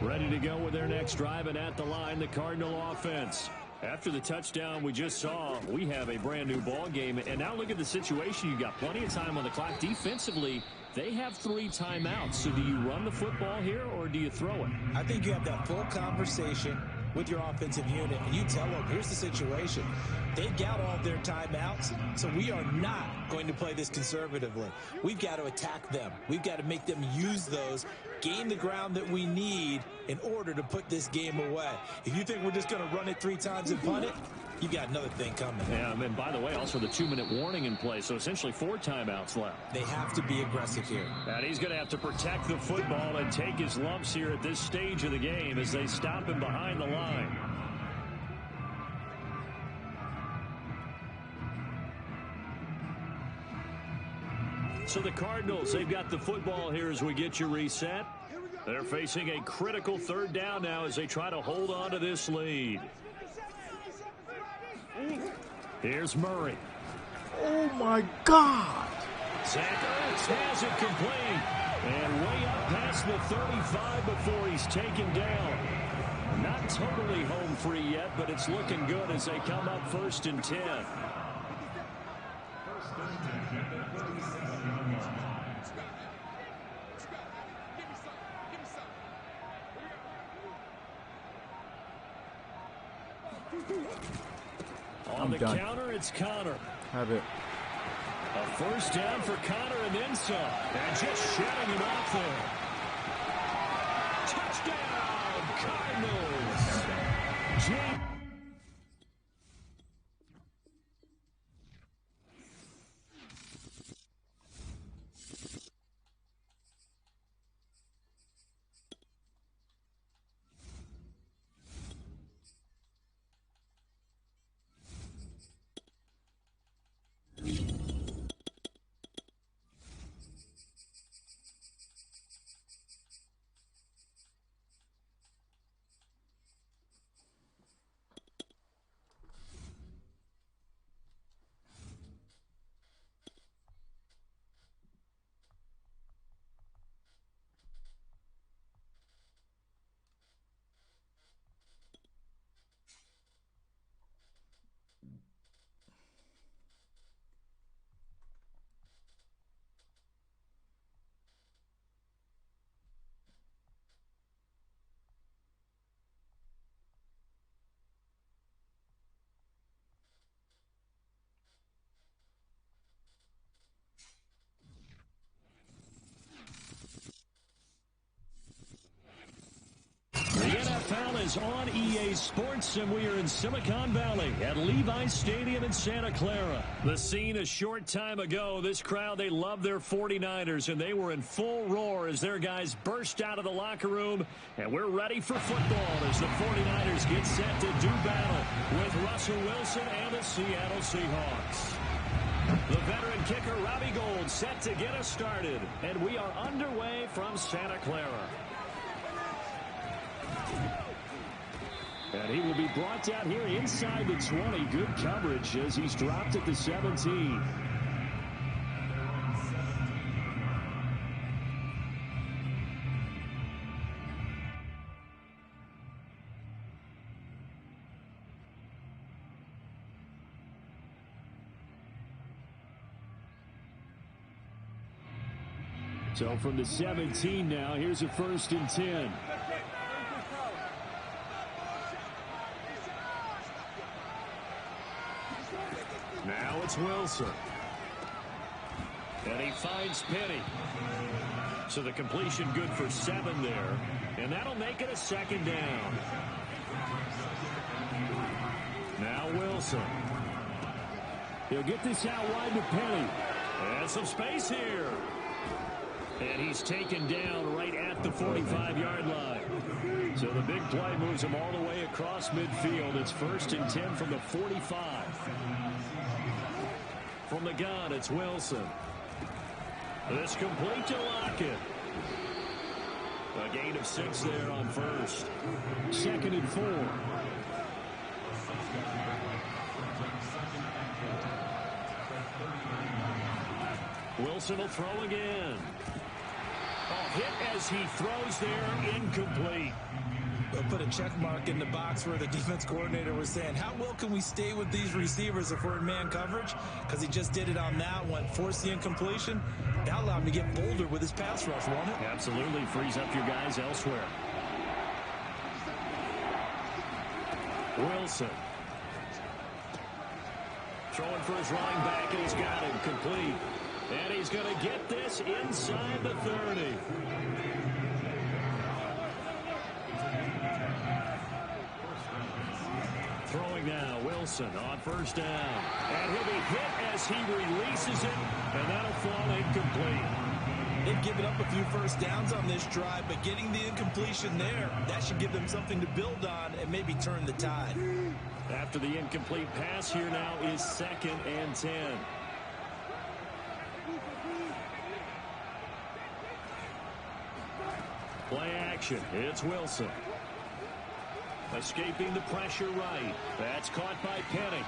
Ready to go with their next drive, and at the line, the Cardinal offense. After the touchdown we just saw, we have a brand new ball game. And now look at the situation. You've got plenty of time on the clock. Defensively, they have 3 timeouts. So do you run the football here or do you throw it? I think you have that full conversation with your offensive unit, and you tell them, here's the situation. They've got all of their timeouts, so we are not going to play this conservatively. We've got to attack them. We've got to make them use those, gain the ground that we need in order to put this game away. If you think we're just going to run it 3 times and punt it, you got another thing coming. Yeah, and by the way, also the 2-minute warning in play, so essentially 4 timeouts left. They have to be aggressive here. And he's going to have to protect the football and take his lumps here at this stage of the game as they stop him behind the line. So the Cardinals, they've got the football here as we get you reset. They're facing a critical third down now as they try to hold on to this lead. Here's Murray. Oh, my God. Zach Ertz has it complete. And way up past the 35 before he's taken down. Not totally home free yet, but it's looking good as they come up 1st and 10. On the counter, it's Connor. Have it. A first down for Connor and then some. And just shutting him off there. Touchdown, Cardinals. is on EA Sports, and we are in Silicon Valley at Levi's Stadium in Santa Clara. The scene a short time ago. This crowd, they love their 49ers, and they were in full roar as their guys burst out of the locker room. And we're ready for football as the 49ers get set to do battle with Russell Wilson and the Seattle Seahawks. The veteran kicker, Robbie Gould, set to get us started. And we are underway from Santa Clara. And he will be brought down here inside the 20. Good coverage as he's dropped at the 17. So from the 17 now, here's a 1st and 10. Now it's Wilson. And he finds Penny. So the completion good for 7 there. And that'll make it a 2nd down. Now Wilson. He'll get this out wide to Penny. And some space here. And he's taken down right at the 45-yard line. So the big play moves him all the way across midfield. It's 1st and 10 from the 45. From the gun, it's Wilson. This complete to Lockett. A gain of 6 there on 1st. 2nd and 4. Wilson will throw again. Hit as he throws there, incomplete. They'll put a check mark in the box where the defense coordinator was saying, how well can we stay with these receivers if we're in man coverage? Because he just did it on that one, forced the incompletion. That allowed him to get bolder with his pass rush, won't it? Absolutely, frees up your guys elsewhere. Wilson. Throwing for his running back, and he's got him complete. And he's going to get this inside the 30. Throwing now, Wilson on 1st down. And he'll be hit as he releases it, and that'll fall incomplete. They've given up a few 1st downs on this drive, but getting the incompletion there, that should give them something to build on and maybe turn the tide. After the incomplete pass, here now is 2nd and 10. Play action. It's Wilson. Escaping the pressure right. That's caught by Penny.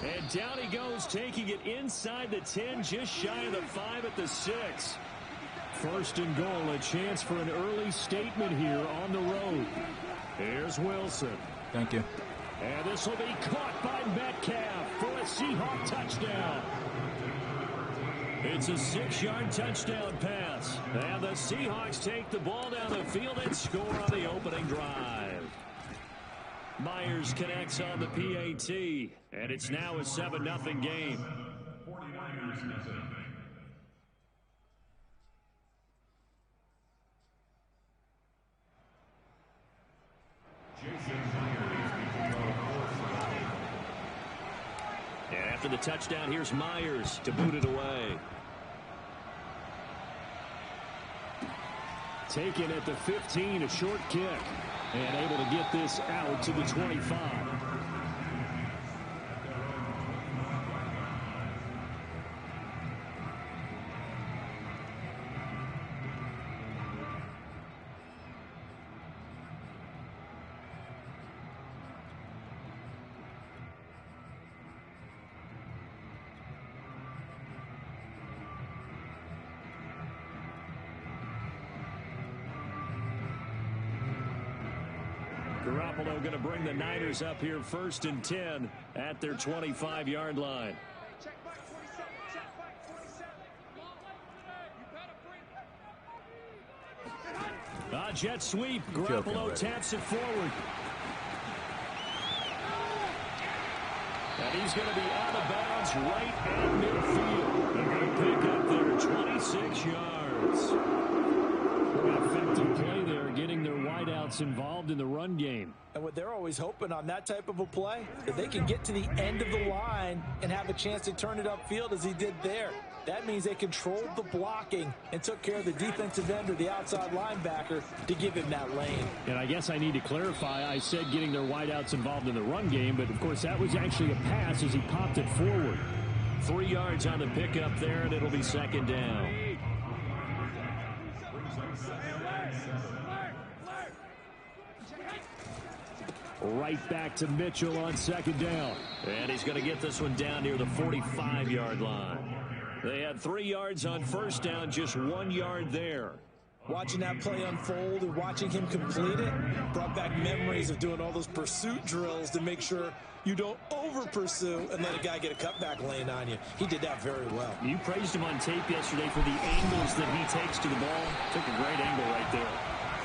And down he goes, taking it inside the 10, just shy of the 5 at the 6. 1st and goal, a chance for an early statement here on the road. Here's Wilson. Thank you. And this will be caught by Metcalf for a Seahawk touchdown. It's a 6-yard touchdown pass. And the Seahawks take the ball down the field and score on the opening drive. Myers connects on the PAT. And it's now a 7-0 game. 49ers has it. And after the touchdown, here's Myers to boot it away. Taken at the 15, a short kick. And able to get this out to the 25. Garoppolo going to bring the Niners up here 1st and 10 at their 25-yard line. Check back 47. Check back 47. Jet sweep. Garoppolo taps it forward. And he's going to be out of bounds right at midfield. They're going to pick up there 26 yards. Effective play there, getting their wideout wideouts involved in the run game. And what they're always hoping on that type of a play, if they can get to the end of the line and have a chance to turn it upfield as he did there. That means they controlled the blocking and took care of the defensive end or the outside linebacker to give him that lane. And I guess I need to clarify, I said getting their wideouts involved in the run game, but of course that was actually a pass as he popped it forward. 3 yards on the pickup there, and it'll be second down. Right back to Mitchell on second down. And he's going to get this one down near the 45-yard line. They had 3 yards on first down, just 1 yard there. Watching that play unfold and watching him complete it brought back memories of doing all those pursuit drills to make sure you don't over-pursue and let a guy get a cutback lane on you. He did that very well. You praised him on tape yesterday for the angles that he takes to the ball. Took a great angle right there.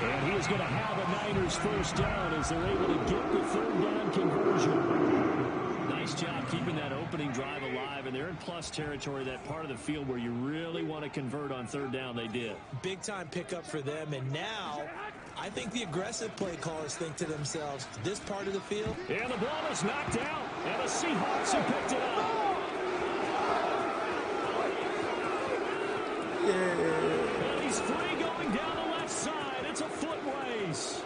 And he is going to have a Niners first down as they're able to get the third down conversion. Nice job keeping that opening drive alive, and they're in plus territory, that part of the field where you really want to convert on third down. They did. Big-time pickup for them, and now I think the aggressive play callers think to themselves, this part of the field. And the ball is knocked out, and the Seahawks have picked it up. And he's free going down the left side. It's a foot race.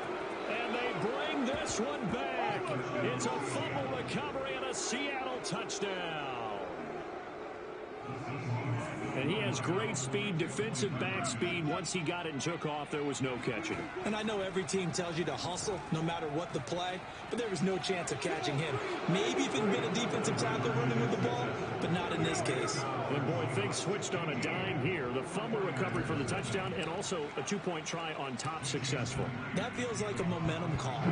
And they bring this one back. It's a fumble recovery and a Seattle touchdown. And he has great speed, defensive back speed. Once he got it and took off, there was no catching him. And I know every team tells you to hustle no matter what the play, but there was no chance of catching him. Maybe if it had been a defensive tackle running with the ball, but not in this case. And boy, things switched on a dime here. The fumble recovery for the touchdown and also a two-point try on top successful. That feels like a momentum call.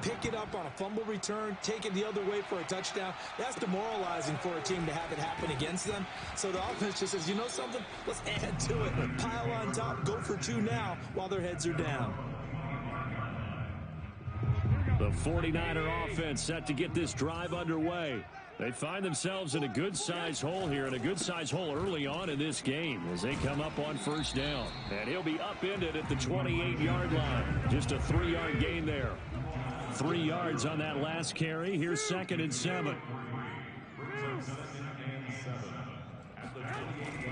Pick it up on a fumble return, take it the other way for a touchdown. That's demoralizing for a team to have it happen against them. So the offense just says, you know something? Let's add to it. Pile on top, go for two now while their heads are down. The 49er offense set to get this drive underway. They find themselves in a good-sized hole here, and a good-sized hole early on in this game as they come up on first down. And he'll be upended at the 28-yard line. Just a 3-yard gain there. 3 yards on that last carry. Here's 2nd and 7.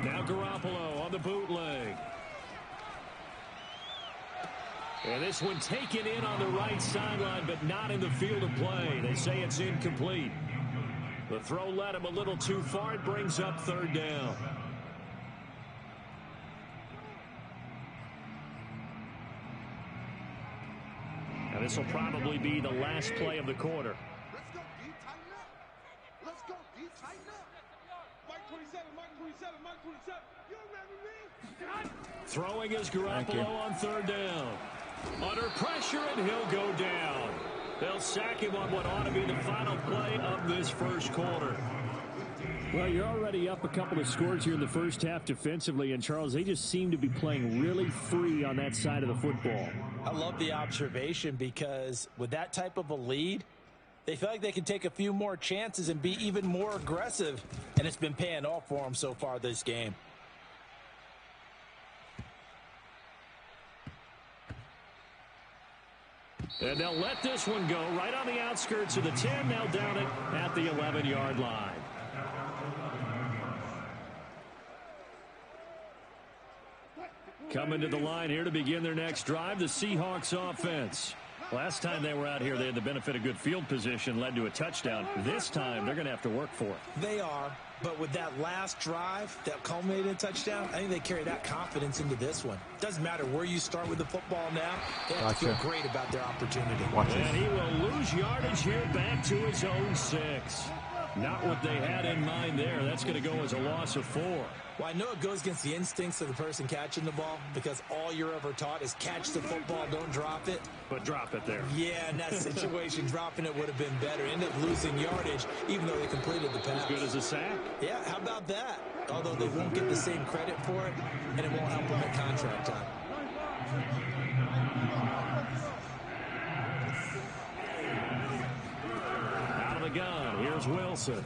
Now Garoppolo on the bootleg. And this one taken in on the right sideline, but not in the field of play. They say it's incomplete. The throw led him a little too far. It brings up third down. And this will probably be the last play of the quarter. Let's go, D. Tighten up. Let's go, D. Tighten up. Mike 27, Mike 27, Mike 27. You remember me? Throwing is Garoppolo on third down. Under pressure, and he'll go down. They'll sack him on what ought to be the final play of this first quarter. Well, you're already up a couple of scores here in the first half defensively, and Charles, they just seem to be playing really free on that side of the football. I love the observation because with that type of a lead, they feel like they can take a few more chances and be even more aggressive, and it's been paying off for them so far this game. And they'll let this one go right on the outskirts of the 10. Now down it at the 11-yard line. Coming to the line here to begin their next drive, the Seahawks offense. Last time they were out here, they had the benefit of good field position, led to a touchdown. This time, they're going to have to work for it. They are, but with that last drive that culminated in a touchdown, I think they carry that confidence into this one. Doesn't matter where you start with the football now. They have to feel great about their opportunity. And he will lose yardage here back to his own 6. Not what they had in mind there. That's going to go as a loss of 4. Well, I know it goes against the instincts of the person catching the ball because all you're ever taught is catch the football, don't drop it. But drop it there. Yeah, in that situation, dropping it would have been better. Ended up losing yardage, even though they completed the pass. As good as a sack. Yeah, how about that? Although they won't get the same credit for it, and it won't help them at contract time. Out of the gun, here's Wilson.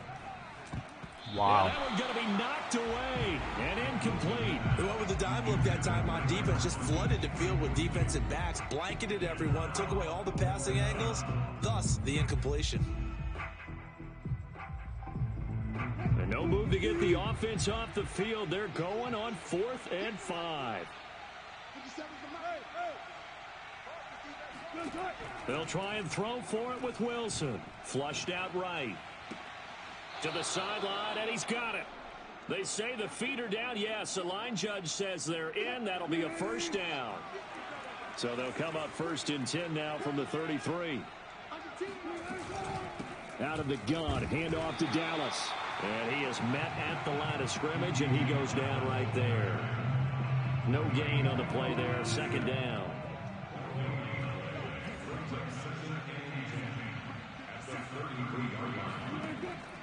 Wow. And that one going to be knocked away and incomplete. They went with the dime look that time on defense, just flooded the field with defensive backs, blanketed everyone, took away all the passing angles, thus the incompletion. And no move to get the offense off the field. They're going on 4th and 5. They'll try and throw for it with Wilson. Flushed out right. To the sideline, and he's got it. They say the feet are down. Yes, the line judge says they're in. That'll be a first down. So they'll come up 1st and 10 now from the 33. Out of the gun, handoff to Dallas. And he is met at the line of scrimmage, and he goes down right there. No gain on the play there, 2nd down.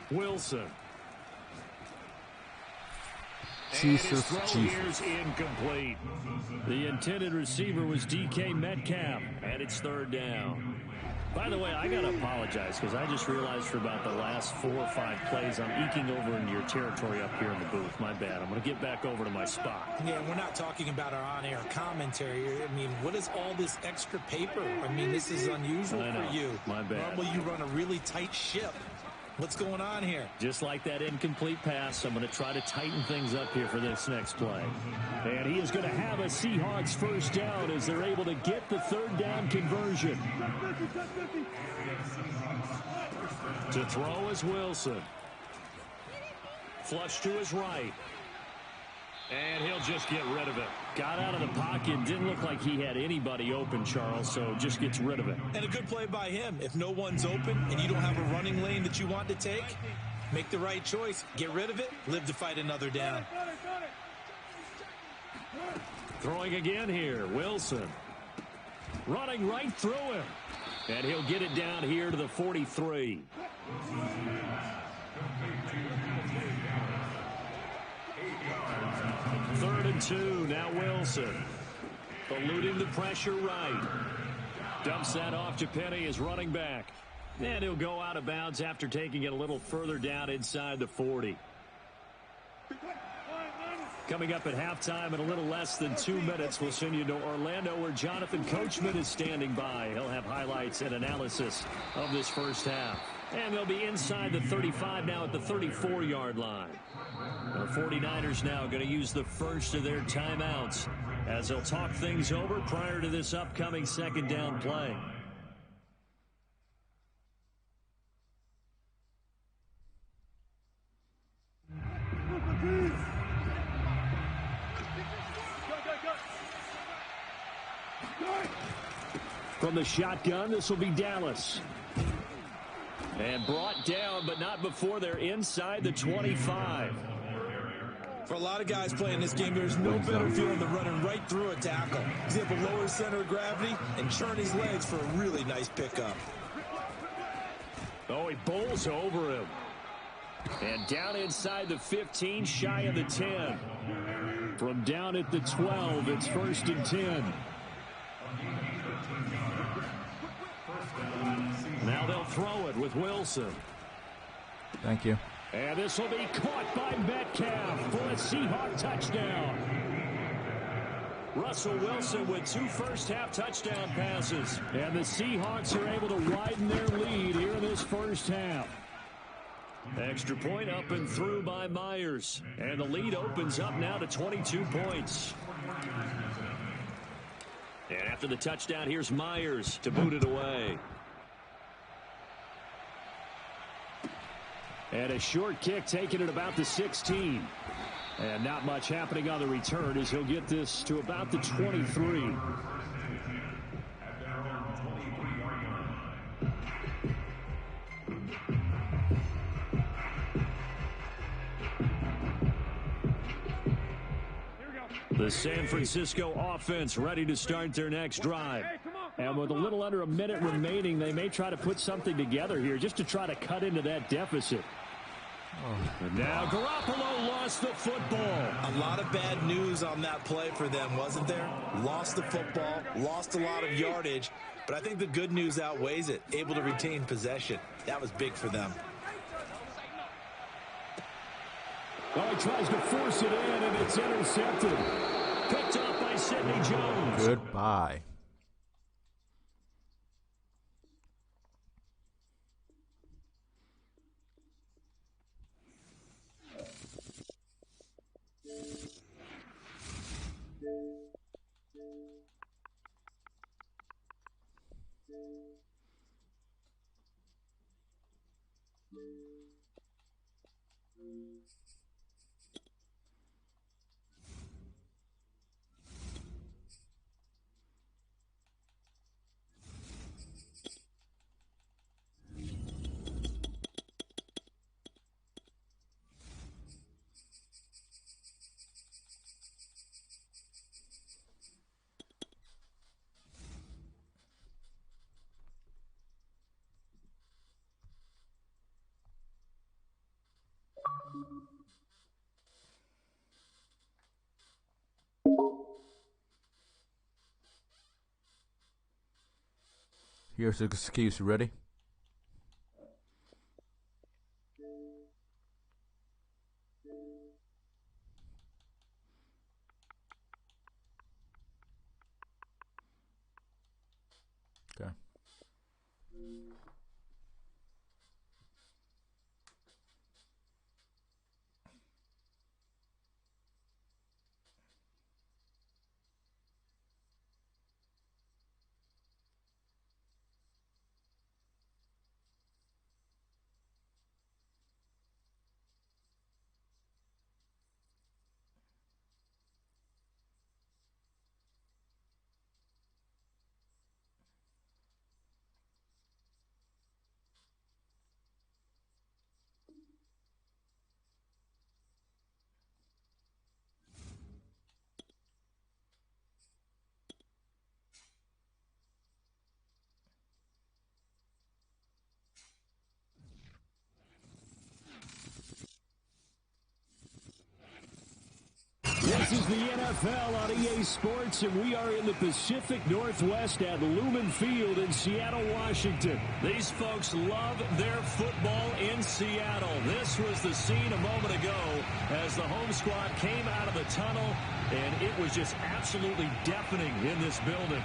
Wilson. Jesus, Here's incomplete. The intended receiver was DK Metcalf, and it's 3rd down. By the way, I got to apologize because I just realized for about the last 4 or 5 plays I'm eking over into your territory up here in the booth. My bad. I'm going to get back over to my spot. Yeah, we're not talking about our on-air commentary. I mean, what is all this extra paper? I mean, this is unusual for you. My bad. Normally you run a really tight ship. What's going on here? Just like that incomplete pass, I'm going to try to tighten things up here for this next play. And he is going to have a Seahawks first down as they're able to get the 3rd down conversion. To throw is Wilson. Flush to his right. And he'll just get rid of it. Got out of the pocket. Didn't look like he had anybody open, Charles, so just gets rid of it. And a good play by him. If no one's open and you don't have a running lane that you want to take, make the right choice. Get rid of it. Live to fight another down. Throwing again here. Wilson. Running right through him. And he'll get it down here to the 43. Third and 2. Now Wilson. Eluding the pressure right. Dumps that off to Penny as running back. And he'll go out of bounds after taking it a little further down inside the 40. Coming up at halftime in a little less than 2 minutes, we'll send you to Orlando where Jonathan Coachman is standing by. He'll have highlights and analysis of this first half. And they'll be inside the 35 now at the 34-yard line. The 49ers now going to use the first of their timeouts as they'll talk things over prior to this upcoming 2nd down play. From the shotgun, this will be Dallas. And brought down, but not before they're inside the 25. For a lot of guys playing this game, there's no better feeling than running right through a tackle. He's able to lower his center of gravity and churn his legs for a really nice pickup. Oh, he bowls over him. And down inside the 15, shy of the 10. From down at the 12, it's 1st and 10. Now they'll throw it with Wilson. Thank you. And this will be caught by Metcalf for a Seahawk touchdown. Russell Wilson with 2 first-half touchdown passes. And the Seahawks are able to widen their lead here in this first half. Extra point up and through by Myers. And the lead opens up now to 22 points. And after the touchdown, here's Myers to boot it away. And a short kick taken at about the 16. And not much happening on the return as he'll get this to about the 23. The San Francisco offense ready to start their next drive. And with a little under a minute remaining, they may try to put something together here just to try to cut into that deficit. And now Garoppolo lost the football. A lot of bad news on that play for them, wasn't there? Lost the football, lost a lot of yardage, but I think the good news outweighs it. Able to retain possession. That was big for them. Oh, he tries to force it in, and it's intercepted. Picked up by Sidney Jones. Goodbye. Here's the excuse. Ready? Okay. This is the NFL on EA Sports, and we are in the Pacific Northwest at Lumen Field in Seattle, Washington. These folks love their football in Seattle. This was the scene a moment ago as the home squad came out of the tunnel, and it was just absolutely deafening in this building.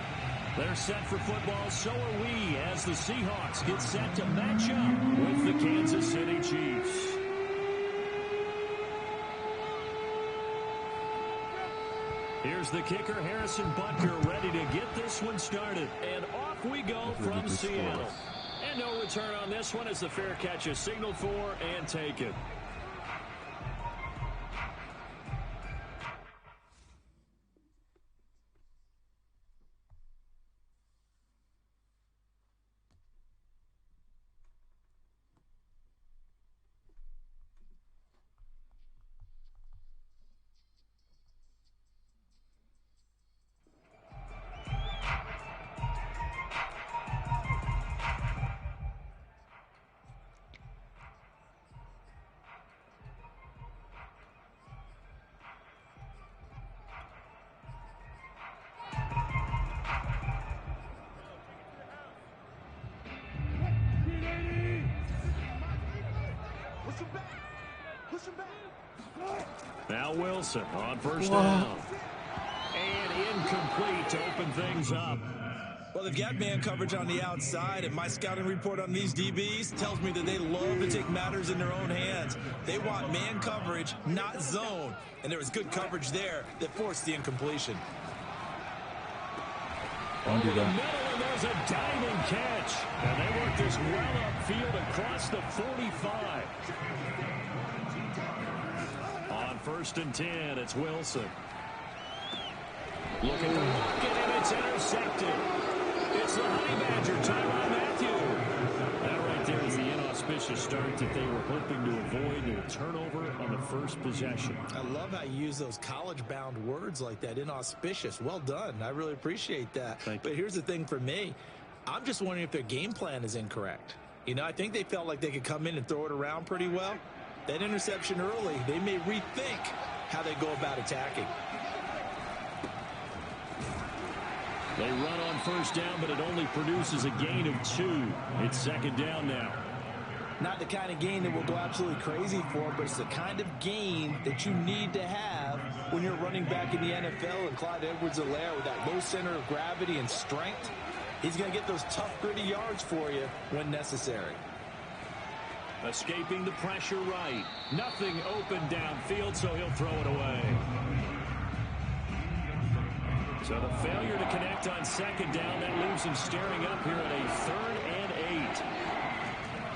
They're set for football, so are we, as the Seahawks get set to match up with the Kansas City Chiefs. Here's the kicker, Harrison Butker, ready to get this one started. And off we go from Seattle. And no return on this one as the fair catch is signaled for and taken. Now Wilson on first down. And incomplete to open things up. Well, they've got man coverage on the outside, and my scouting report on these DBs tells me that they love to take matters in their own hands. They want man coverage, not zone. And there was good coverage there that forced the incompletion. Over the middle, and there's a diving catch. And they work this well upfield across the 45. On 1st and 10, it's Wilson. Looking for Lockett, and it's intercepted. It's the Honey Badger, Tyrann Mathieu. That right there is the inauspicious start that they were hoping to avoid. A turnover on the first possession. I love how you use those college-bound words like that, inauspicious. Well done. I really appreciate that. But here's the thing for me. I'm just wondering if their game plan is incorrect. You know, I think they felt like they could come in and throw it around pretty well. That interception early, they may rethink how they go about attacking. They run on first down, but it only produces a gain of 2. It's 2nd down now. Not the kind of game that we'll go absolutely crazy for, but it's the kind of game that you need to have when you're running back in the NFL. And Clyde Edwards-Helaire, with that low center of gravity and strength, he's going to get those tough, gritty yards for you when necessary. Escaping the pressure right. Nothing open downfield, so he'll throw it away. So the failure to connect on second down, that leaves him staring up here at a 3rd and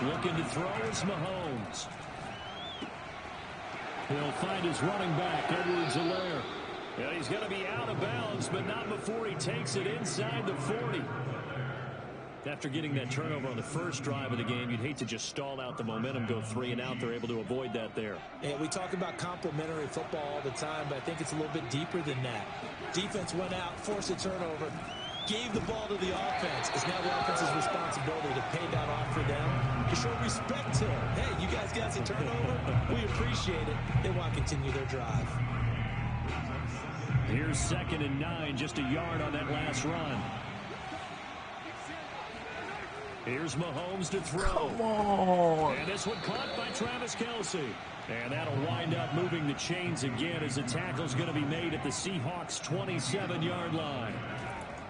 8. Looking to throw is Mahomes. He'll find his running back, Edwards-Helaire. Yeah, he's going to be out of bounds, but not before he takes it inside the 40. After getting that turnover on the first drive of the game, you'd hate to just stall out the momentum, go 3 and out. They're able to avoid that there. Yeah, we talk about complementary football all the time, but I think it's a little bit deeper than that. Defense went out, forced a turnover, gave the ball to the offense. It's now the offense's responsibility to pay that off for them, to show respect to them. Hey, you guys got a turnover? We appreciate it. They want to continue their drive. Here's 2nd and 9, just a yard on that last run. Here's Mahomes to throw. Come on. And this one caught by Travis Kelce. And that'll wind up moving the chains again as the tackle's going to be made at the Seahawks' 27-yard line.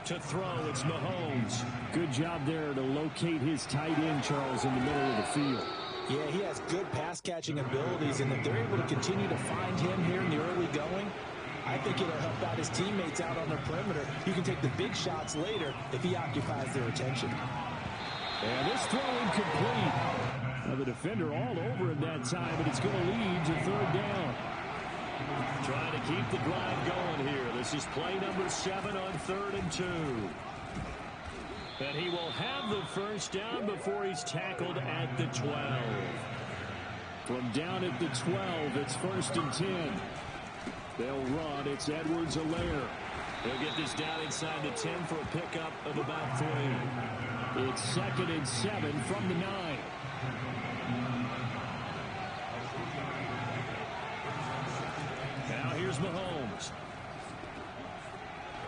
To throw, it's Mahomes. Good job there to locate his tight end, Charles, in the middle of the field. Yeah, he has good pass-catching abilities, and if they're able to continue to find him here in the early going, I think it'll help out his teammates out on the perimeter. You can take the big shots later if he occupies their attention. And this throw incomplete. Well, the defender all over him that time, but it's going to lead to 3rd down. Trying to keep the drive going here. This is play number 7 on 3rd and 2. And he will have the first down before he's tackled at the 12. From down at the 12, it's 1st and 10. They'll run. It's Edwards-Helaire. He'll get this down inside the 10 for a pickup of about 3. It's 2nd and 7 from the 9. Now here's Mahomes.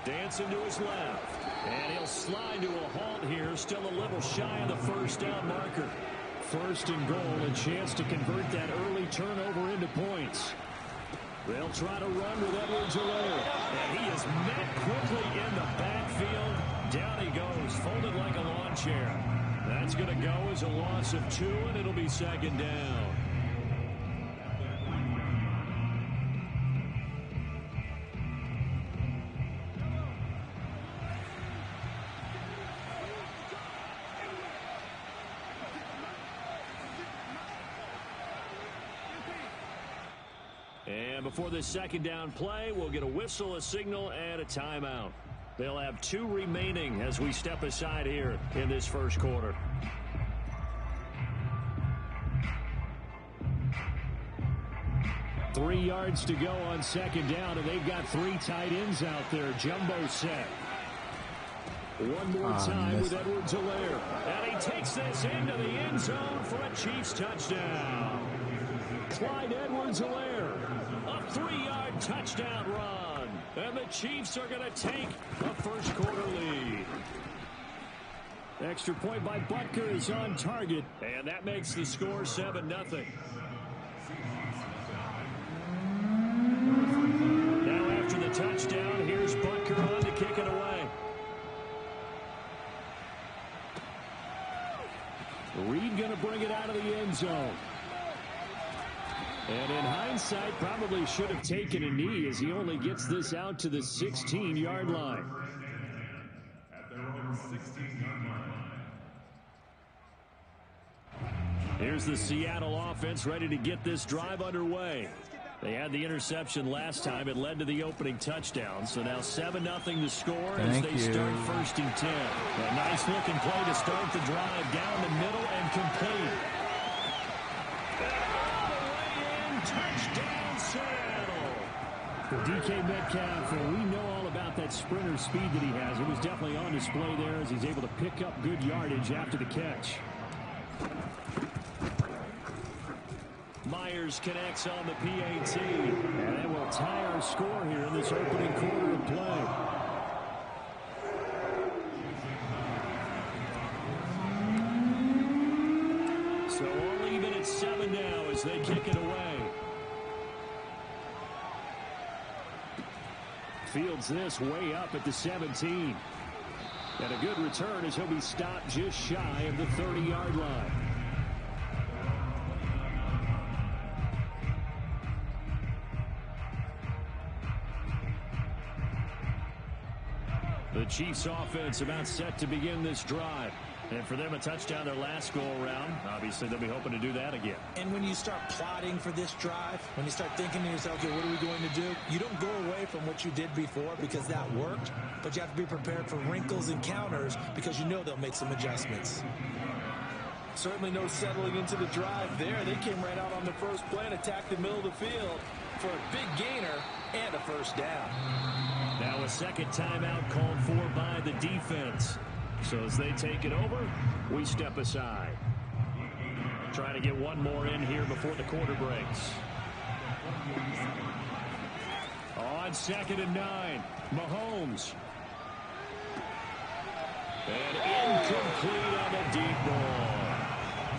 Dancing to his left. And he'll slide to a halt here. Still a little shy of the first down marker. 1st and goal. A chance to convert that early turnover into points. They'll try to run with Edwards-Helaire. And he is met quickly in the backfield. Down he goes, folded like a lawn chair. That's going to go as a loss of 2, and it'll be 2nd down. And before this 2nd down play, we'll get a whistle, a signal, and a timeout. They'll have 2 remaining as we step aside here in this first quarter. Three yards to go on 2nd down, and they've got 3 tight ends out there. Jumbo set. One more time with Edwards-Helaire. And he takes this into the end zone for a Chiefs touchdown. Clyde Edwards-Helaire, a 3-yard touchdown run. And the Chiefs are going to take a first quarter lead. Extra point by Butker is on target. And that makes the score 7-0. Now after the touchdown, here's Butker on to kick it away. Reed going to bring it out of the end zone. And in hindsight, probably should have taken a knee as he only gets this out to the 16-yard line. Here's the Seattle offense ready to get this drive underway. They had the interception last time. It led to the opening touchdown. So now 7-0 the score as they start 1st and 10. A nice looking play to start the drive down the middle and complete. Touchdown, Seattle. For DK Metcalf, we know all about that sprinter speed that he has. It was definitely on display there as he's able to pick up good yardage after the catch. Myers connects on the PAT. And that will tie our score here in this opening quarter of play. So as they kick it away. Fields this way up at the 17. And a good return as he'll be stopped just shy of the 30-yard line. The Chiefs offense about set to begin this drive. And for them, a touchdown their last go-around. Obviously, they'll be hoping to do that again. And when you start plotting for this drive, when you start thinking to yourself, okay, what are we going to do? You don't go away from what you did before because that worked, but you have to be prepared for wrinkles and counters because you know they'll make some adjustments. Certainly no settling into the drive there. They came right out on the first play and attacked the middle of the field for a big gainer and a first down. Now a second timeout called for by the defense. So as they take it over, we step aside. Trying to get one more in here before the quarter breaks. On 2nd and 9, Mahomes. And incomplete on the deep ball.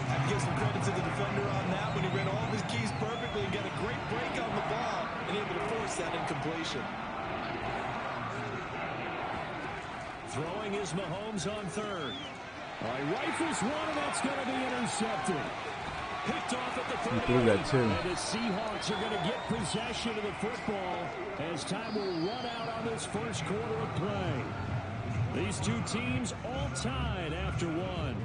I have to give some credit to the defender on that when he read all of his keys perfectly and got a great break on the ball and able to force that incompletion. Throwing is Mahomes on 3rd. Rifles one, and that's going to be intercepted. Picked off at the 30. He threw that too. And the Seahawks are going to get possession of the football as time will run out on this first quarter of play. These two teams all tied after one.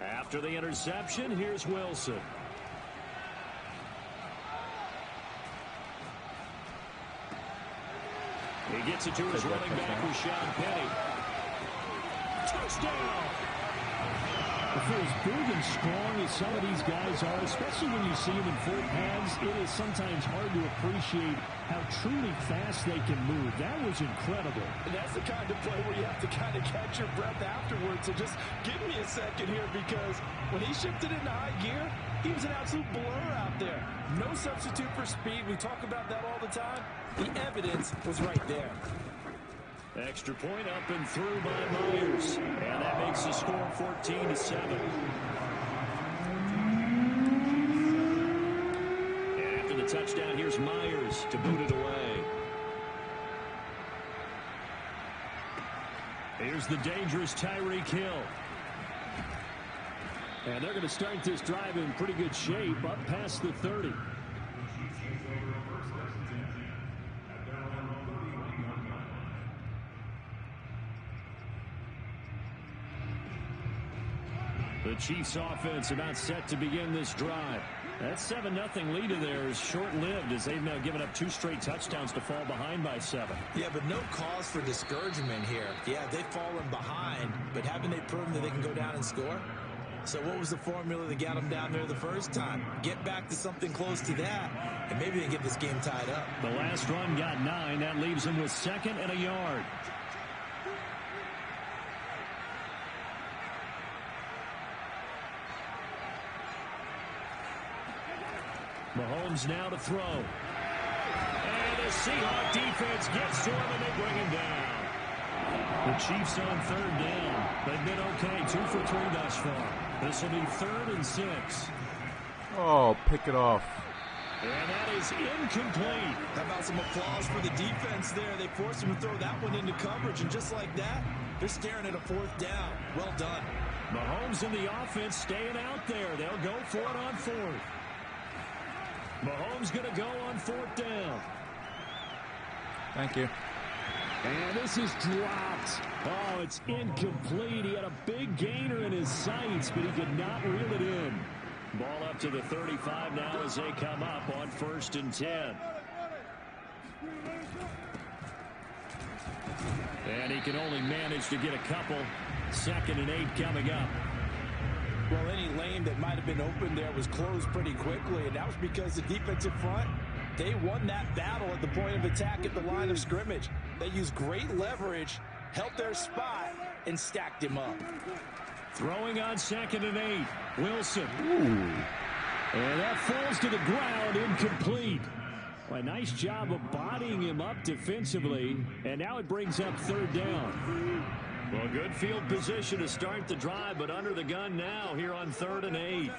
After the interception, here's Wilson. He gets it to his running back, Rashawn Penny. Touchdown! For as big and strong as some of these guys are, especially when you see them in full pads, it is sometimes hard to appreciate how truly fast they can move. That was incredible. And that's the kind of play where you have to kind of catch your breath afterwards. So just give me a second here, because when he shifted into high gear, he was an absolute blur out there. No substitute for speed. We talk about that all the time. The evidence was right there. Extra point up and through by Myers. And that makes the score 14-7. And after the touchdown, here's Myers to boot it away. Here's the dangerous Tyreek Hill. And they're going to start this drive in pretty good shape up past the 30. The Chiefs offense about set to begin this drive. That 7-0 lead of theirs short-lived as they've now given up 2 straight touchdowns to fall behind by 7. Yeah, but no cause for discouragement here. Yeah, they've fallen behind, but haven't they proven that they can go down and score? So what was the formula that got them down there the first time? Get back to something close to that, and maybe they can get this game tied up. The last run got 9. That leaves them with 2nd and a yard. Mahomes now to throw. And the Seahawks defense gets to him, and they bring him down. The Chiefs on 3rd down. They've been okay, 2 for 3 thus far. This will be 3rd and 6. Oh, pick it off. And that is incomplete. How about some applause for the defense there? They forced him to throw that one into coverage, and just like that, they're staring at a 4th down. Well done. Mahomes and the offense staying out there. They'll go for it on 4th. Mahomes going to go on 4th down. Thank you. And this is dropped. Oh, it's incomplete. He had a big gainer in his sights, but he could not reel it in. Ball up to the 35 now as they come up on 1st and 10. And he can only manage to get a couple. 2nd and 8 coming up. Well, any lane that might have been open there was closed pretty quickly, and that was because the defensive front, they won that battle at the point of attack at the line of scrimmage. They used great leverage, held their spot, and stacked him up. Throwing on 2nd and 8. Wilson. Ooh. And that falls to the ground, incomplete. Well, a nice job of bodying him up defensively, and now it brings up third down. Well, good field position to start the drive, but under the gun now here on 3rd and 8.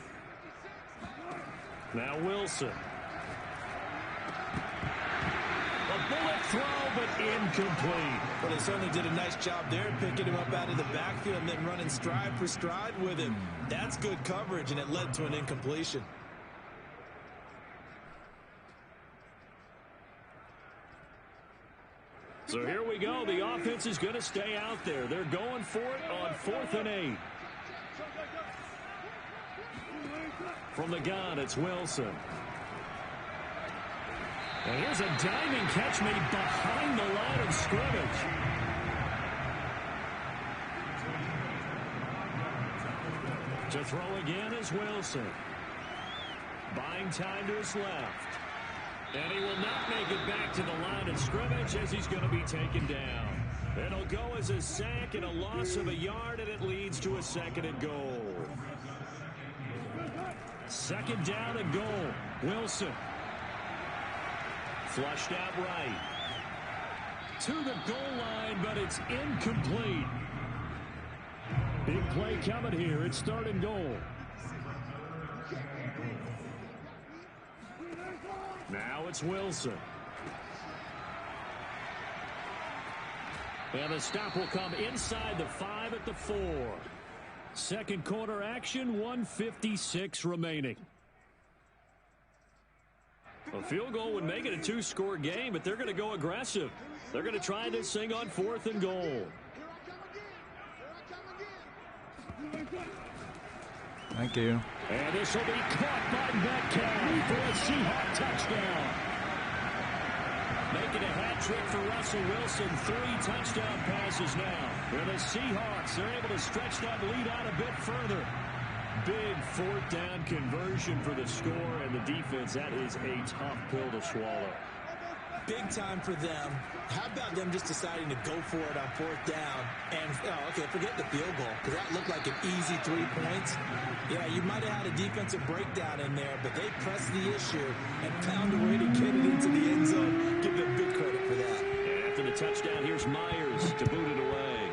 Now Wilson. A bullet throw, but incomplete. Well, they certainly did a nice job there, picking him up out of the backfield and then running stride for stride with him. That's good coverage, and it led to an incompletion. So here we go. The offense is going to stay out there. They're going for it on 4th and 8. From the gun, it's Wilson. And here's a diving catch made behind the line of scrimmage. To throw again is Wilson. Buying time to his left. And he will not make it back to the line of scrimmage as he's going to be taken down. It'll go as a sack and a loss of a yard, and it leads to a 2nd and goal. 2nd down and goal. Wilson. Flushed out right. To the goal line, but it's incomplete. Big play coming here. It's 3rd and goal. Now it's Wilson. And the stop will come inside the 5 at the 4. 2nd quarter action, 1:56 remaining. A field goal would make it a 2-score game, but they're going to go aggressive. They're going to try this thing on 4th and goal. Thank you. And this will be caught by Metcalf for a Seahawk touchdown. Making a hat trick for Russell Wilson. 3 touchdown passes now. For the Seahawks, they're able to stretch that lead out a bit further. Big 4th down conversion for the score, and the defense, that is a tough pill to swallow. Big time for them. How about them just deciding to go for it on 4th down? And, okay, forget the field goal, because that looked like an easy 3 points. Yeah, you might have had a defensive breakdown in there, but they pressed the issue and found a way to get it into the end zone. Give them big credit for that. And after the touchdown, here's Myers to boot it away.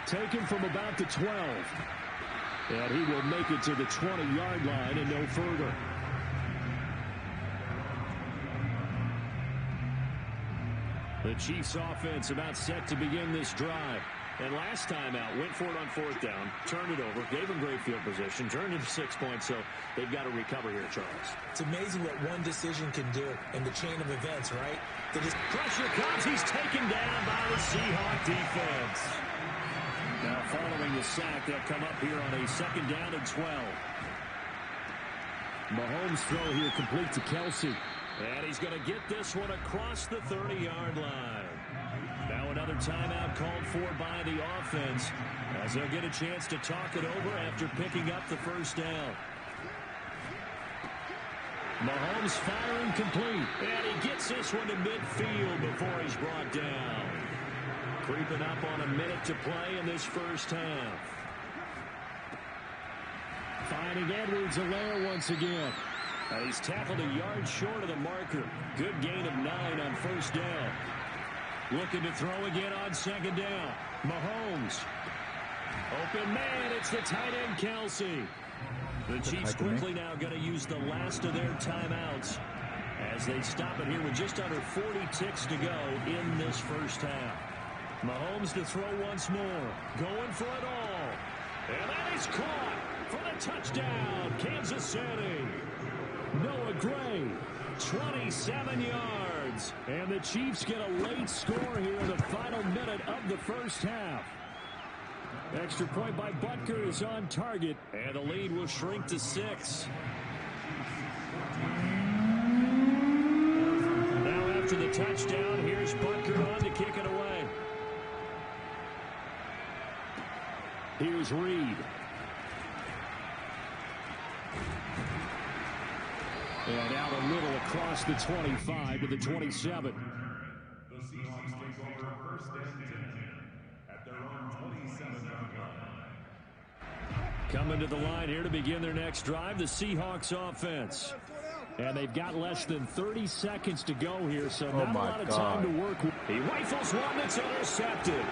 Taken from about the 12. And he will make it to the 20-yard line and no further. The Chiefs offense about set to begin this drive. And last time out, went for it on 4th down, turned it over, gave them great field position, turned it to 6 points, so they've got to recover here, Charles. It's amazing what one decision can do in the chain of events, right? Pressure comes, he's taken down by the Seahawk defense. Now following the sack, they'll come up here on a 2nd down and 12. Mahomes' throw here complete to Kelsey. And he's going to get this one across the 30-yard line. Now another timeout called for by the offense as they'll get a chance to talk it over after picking up the 1st down. Mahomes firing complete. And he gets this one to midfield before he's brought down. Creeping up on a minute to play in this 1st half. Finding Edwards-Helaire once again. And he's tackled a yard short of the marker. Good gain of 9 on 1st down. Looking to throw again on 2nd down. Mahomes. Open man, it's the tight end Kelsey. The Chiefs quickly now going to use the last of their timeouts as they stop it here with just under 40 ticks to go in this 1st half. Mahomes to throw once more. Going for it all. And that is caught for the touchdown, Kansas City. Noah Gray, 27 yards. And the Chiefs get a late score here in the final minute of the 1st half. Extra point by Butker is on target. And the lead will shrink to 6. Now after the touchdown, here's Butker on to kick it away. Here's Reed. And out a little across the 25 to the 27. The Seahawks take over 1st and 10 at their own 27-yard line. Coming to the line here to begin their next drive, the Seahawks offense. And they've got less than 30 seconds to go here, so not a lot of time to work with. He rifles one that's intercepted.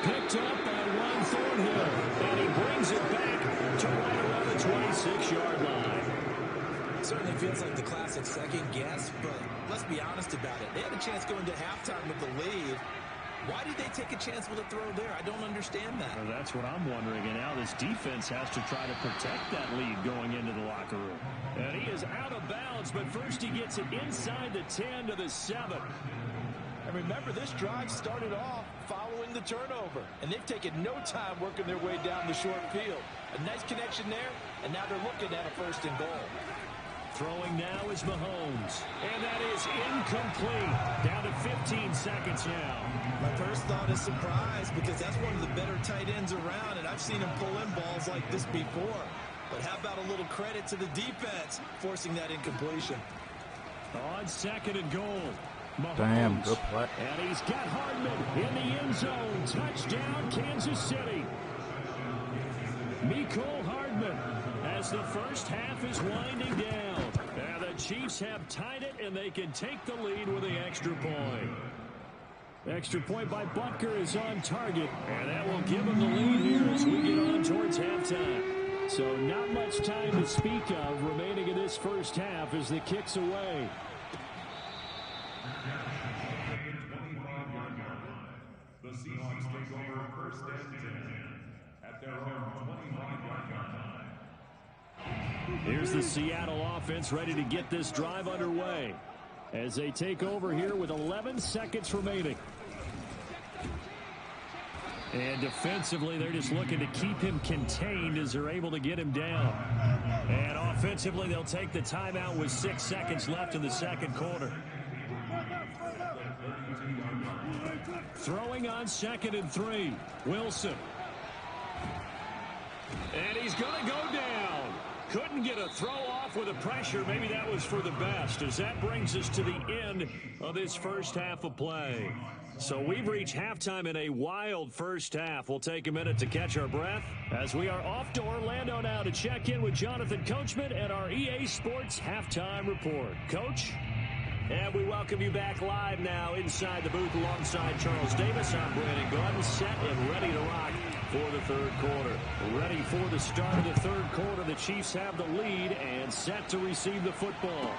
Picked up by Ron Thornhill, and he brings it back to right around the 26-yard line. Certainly feels like the classic second guess, but let's be honest about it. They had a chance going to halftime with the lead. Why did they take a chance with a throw there? I don't understand that. Well, that's what I'm wondering. And now this defense has to try to protect that lead going into the locker room. And he is out of bounds, but first he gets it inside the 10 to the 7. And remember, this drive started off following the turnover. And they've taken no time working their way down the short field. A nice connection there, and now they're looking at a 1st and goal. Throwing now is Mahomes. And that is incomplete. Down to 15 seconds now. My first thought is surprise because that's one of the better tight ends around, and I've seen him pull in balls like this before. But how about a little credit to the defense forcing that incompletion? On 2nd and goal. Mahomes. Damn, good play. And he's got Hardman in the end zone. Touchdown, Kansas City. Mecole Hardman as the first half is winding down. And the Chiefs have tied it, and they can take the lead with the extra point. Extra point by Butker is on target, and that will give him the lead here as we get on towards halftime. So not much time to speak of remaining in this first half as the kick's away. The Seahawks take over 1st and 10 at their own 25-yard line. Here's the Seattle offense ready to get this drive underway as they take over here with 11 seconds remaining. And defensively, they're just looking to keep him contained as they're able to get him down. And offensively, they'll take the timeout with 6 seconds left in the second quarter. Throwing on 2nd and 3. Wilson. And he's going to go down. Couldn't get a throw off with the pressure. Maybe that was for the best, as that brings us to the end of this first half of play. So we've reached halftime in a wild first half. We'll take a minute to catch our breath as we are off to Orlando now to check in with Jonathan Coachman and our EA Sports Halftime Report. Coach? And we welcome you back live now inside the booth alongside Charles Davis. I'm Brandon Gordon, set and ready to rock for the third quarter. Ready for the start of the third quarter. The Chiefs have the lead and set to receive the football.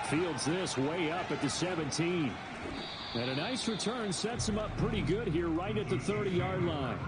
Fields this way up at the 17. And a nice return sets him up pretty good here right at the 30-yard line.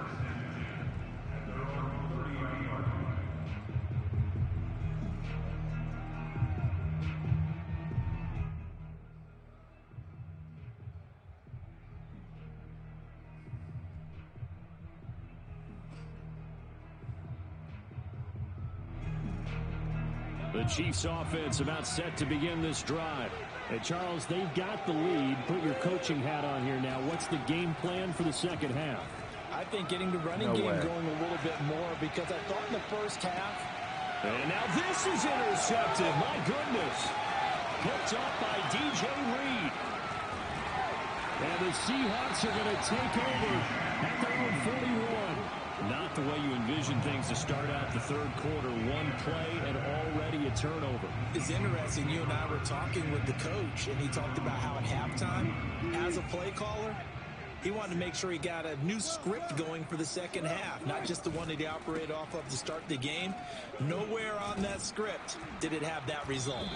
The Chiefs offense about set to begin this drive. And Charles, they've got the lead. Put your coaching hat on here now. What's the game plan for the second half? I think getting the running game going a little bit more because I thought in the first half. And now this is intercepted. My goodness. Picked up by DJ Reed. And the Seahawks are going to take over at their own 41. Not the way you envision things to start out the third quarter. One play and already a turnover. It's interesting. You and I were talking with the coach, and he talked about how at halftime, as a play caller, he wanted to make sure he got a new script going for the second half, not just the one that he operated off of to start the game. Nowhere on that script did it have that result.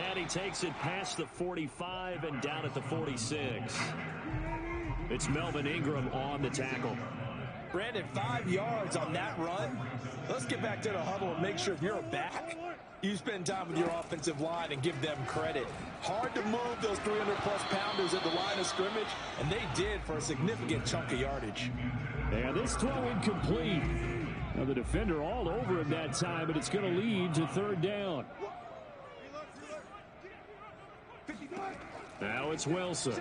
And he takes it past the 45 and down at the 46. It's Melvin Ingram on the tackle. Brandon, 5 yards on that run. Let's get back to the huddle and make sure if you're a back, you spend time with your offensive line and give them credit. Hard to move those 300-plus pounders at the line of scrimmage, and they did for a significant chunk of yardage. Yeah, this throw incomplete. Now the defender all over him that time, but it's going to lead to third down. Now it's Wilson.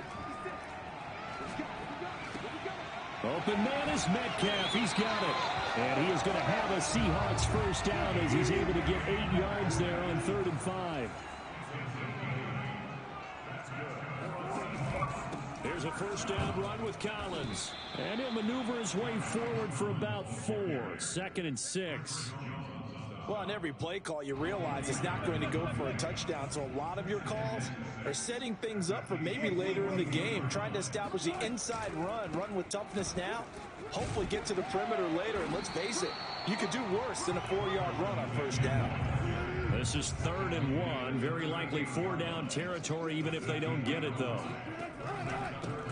Open man is Metcalf. He's got it. And he is going to have a Seahawks first down as he's able to get 8 yards there on 3rd and 5. Here's Here's a first down run with Collins. And he'll maneuver his way forward for about 4. 2nd and 6. Well, on every play call, you realize it's not going to go for a touchdown. So a lot of your calls are setting things up for maybe later in the game, trying to establish the inside run with toughness now, hopefully get to the perimeter later. And let's face it, you could do worse than a 4-yard run on first down. This is 3rd and 1. Very likely 4-down territory, even if they don't get it, though.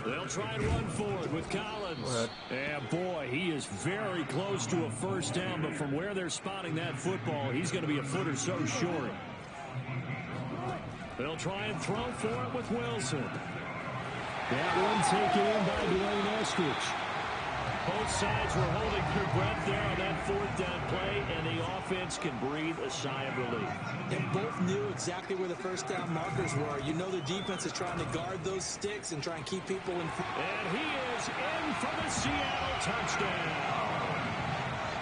They'll try and run forward with Collins. And boy, he is very close to a first down, but from where they're spotting that football, he's going to be a foot or so short. They'll try and throw for it with Wilson. That one taken in by Dwayne Eskridge. Both sides were holding their breath there on that 4th down play, and the offense can breathe a sigh of relief. And both knew exactly where the first down markers were. You know the defense is trying to guard those sticks and try and keep people in. And he is in for the Seattle touchdown.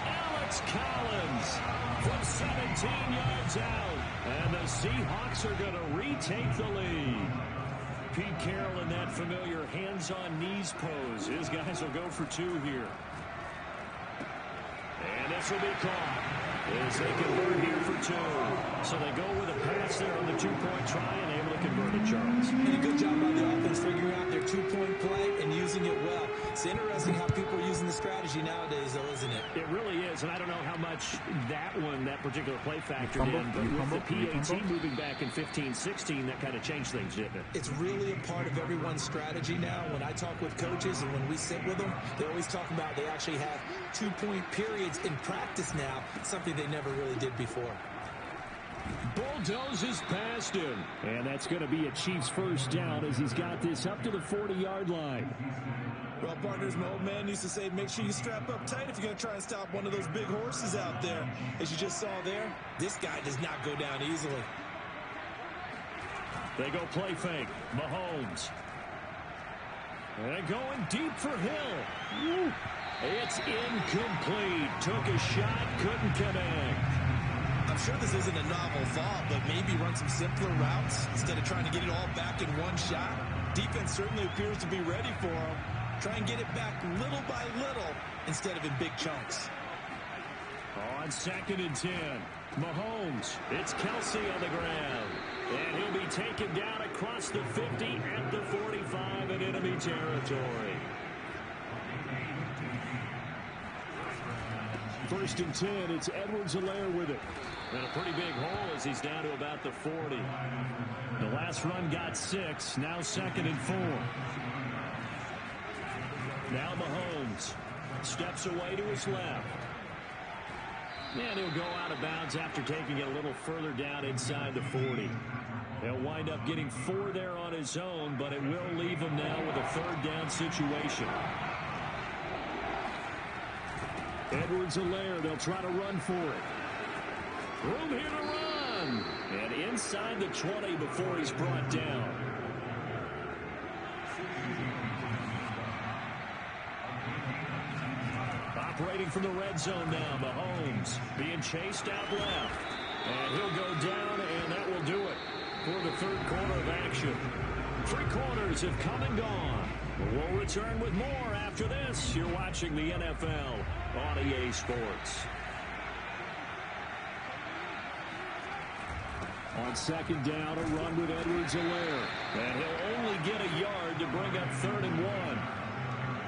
Alex Collins from 17 yards out. And the Seahawks are going to retake the lead. Pete Carroll in that familiar hands-on-knees pose. His guys will go for 2 here. And this will be caught as they convert here for 2. So they go with a pass there on the 2-point try and able to convert it, Charles. And a good job by the offense figuring out their 2-point play and using it well. It's interesting how people are using the strategy nowadays, though, isn't it? It really is, and I don't know how much that particular play factored in, but with the PAT moving back in 15-16, that kind of changed things, didn't it? It's really a part of everyone's strategy now. When I talk with coaches and when we sit with them, they always talk about they actually have 2-point periods in practice now, something they never really did before. Bulldozes past him. And that's going to be a Chiefs first down as he's got this up to the 40-yard line. Well, partners, my old man used to say, make sure you strap up tight if you're going to try and stop one of those big horses out there. As you just saw there, this guy does not go down easily. They go play fake. Mahomes. And going deep for Hill. Woo. It's incomplete. Took a shot, couldn't connect. I'm sure this isn't a novel thought, but maybe run some simpler routes instead of trying to get it all back in one shot. Defense certainly appears to be ready for him. Try and get it back little by little instead of in big chunks. On 2nd and 10, Mahomes. It's Kelsey on the ground. And he'll be taken down across the 50 at the 45 in enemy territory. 1st and 10, it's Edwards-Helaire with it. And a pretty big hole as he's down to about the 40. The last run got 6, now 2nd and 4. Now Mahomes steps away to his left. And he'll go out of bounds after taking it a little further down inside the 40. He'll wind up getting 4 there on his own, but it will leave him now with a 3rd down situation. Edwards-Helaire, they'll try to run for it. Room here to run. And inside the 20 before he's brought down. Operating from the red zone now, Mahomes being chased out left. And he'll go down, and that will do it for the 3rd quarter of action. 3 quarters have come and gone. We'll return with more after this. You're watching the NFL on EA Sports. On 2nd down, a run with Edwards-Helaire. And he'll only get a yard to bring up 3rd and 1.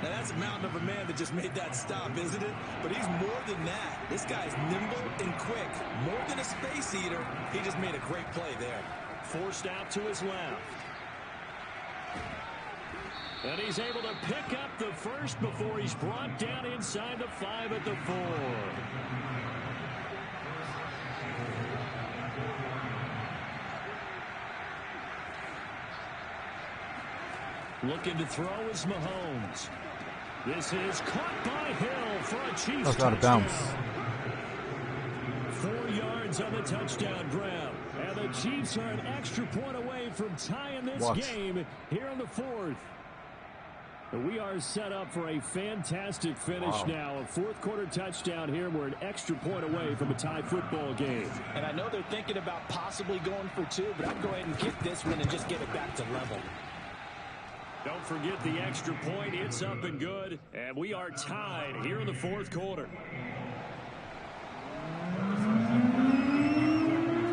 Now, that's a mountain of a man that just made that stop, isn't it? But he's more than that. This guy's nimble and quick. More than a space eater. He just made a great play there. Forced out to his left. And he's able to pick up the first before he's brought down inside the 5 at the 4. Looking to throw is Mahomes. This is caught by Hill for a Chiefs That's out of bounds. 4 yards on the touchdown grab. And the Chiefs are an extra point away from tying this game here in the 4th. We are set up for a fantastic finish now. A 4th quarter touchdown here. We're an extra point away from a tie football game. And I know they're thinking about possibly going for 2, but I'd go ahead and kick this one and just get it back to level. Don't forget the extra point. It's up and good. And we are tied here in the fourth quarter.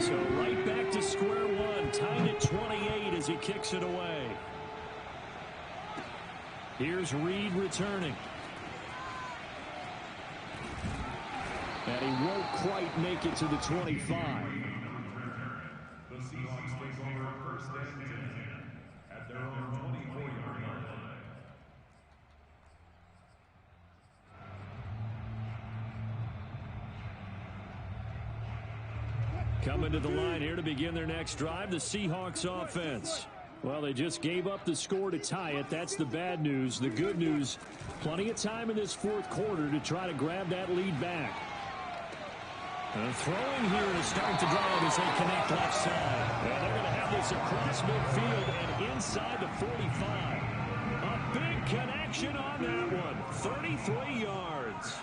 So right back to square one. Tied at 28 as he kicks it away. Here's Reed returning. And he won't quite make it to the 25. The Seahawks take over first and 10 at their own 24-yard line. Coming to the line here to begin their next drive, the Seahawks offense. Well, they just gave up the score to tie it. That's the bad news. The good news, plenty of time in this fourth quarter to try to grab that lead back. Throwing here to start the drive as they connect left side. And they're going to have this across midfield and inside the 45. A big connection on that one. 33 yards.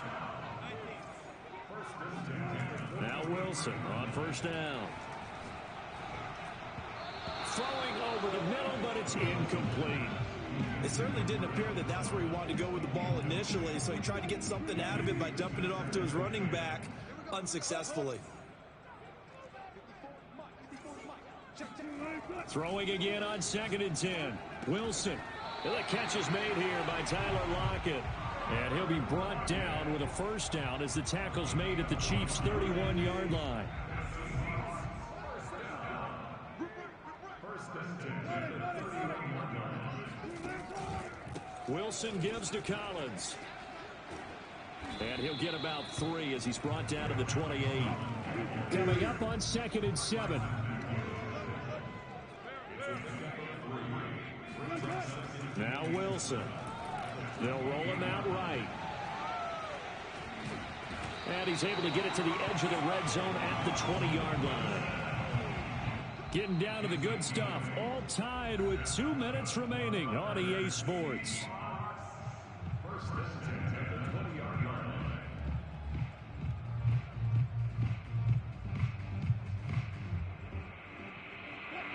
Now Wilson on first down. Throwing over the middle, but it's incomplete. It certainly didn't appear that that's where he wanted to go with the ball initially, so he tried to get something out of it by dumping it off to his running back unsuccessfully. Throwing again on 2nd and 10. Wilson. The catch is made here by Tyler Lockett. And he'll be brought down with a first down as the tackle's made at the Chiefs' 31-yard line. Wilson gives to Collins. And he'll get about 3 as he's brought down to the 28. Coming up on 2nd and 7. Now Wilson. They'll roll him out right. And he's able to get it to the edge of the red zone at the 20-yard line. Getting down to the good stuff. All tied with 2 minutes remaining on EA Sports.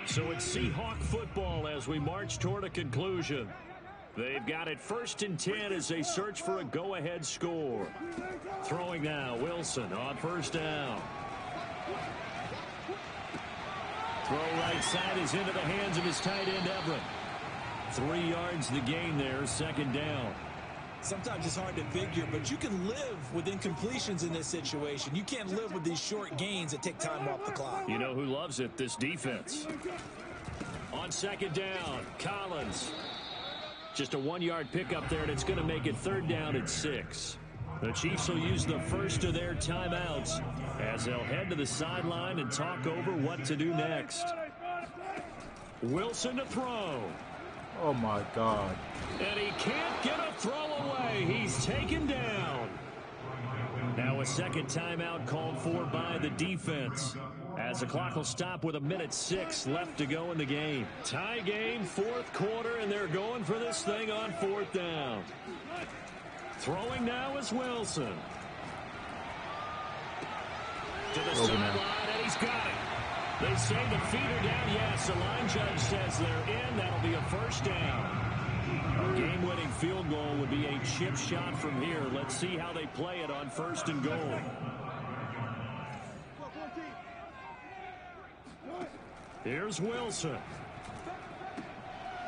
So it's Seahawk football as we march toward a conclusion. They've got it 1st and 10 as they search for a go-ahead score. Throwing now, Wilson on first down. Throw right side is into the hands of his tight end, Everett. 3 yards the gain there, 2nd down. Sometimes it's hard to figure, but you can live with incompletions in this situation. You can't live with these short gains that take time off the clock. You know who loves it? This defense. On 2nd down, Collins. Just a 1-yard pickup there, and it's going to make it 3rd down at 6. The Chiefs will use the first of their timeouts as they'll head to the sideline and talk over what to do next. Wilson to throw. Oh, my God. And he can't get a throw away. He's taken down. Now a second timeout called for by the defense, as the clock will stop with 1:06 left to go in the game. Tie game, 4th quarter, and they're going for this thing on 4th down. Throwing now is Wilson. To the sideline, and he's got it. They say the feet are down. Yes, the line judge says they're in. That'll be a first down. A game-winning field goal would be a chip shot from here. Let's see how they play it on 1st and goal. Here's Wilson.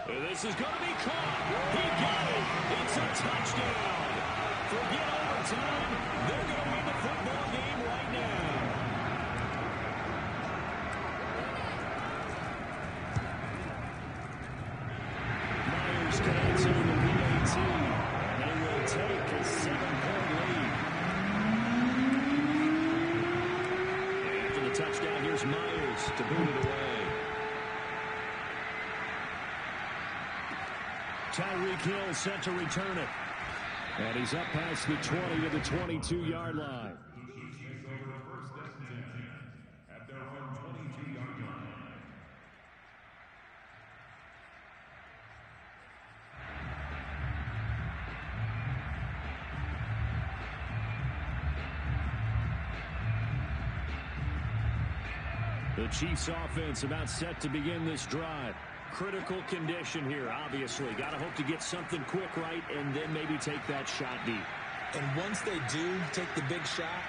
This is going to be caught. He got it. It's a touchdown. Forget overtime. They're going to win the football game right now. Myers connects on the PAT. They will take a 7-point lead. After the touchdown, here's Myers to boot it away. Tyreek Hill set to return it. And he's up past the 20 to the 22-yard line. At their own 22-yard line. The Chiefs offense about set to begin this drive. critical condition here, obviously. Got to hope to get something quick right and then maybe take that shot deep. And once they do take the big shot,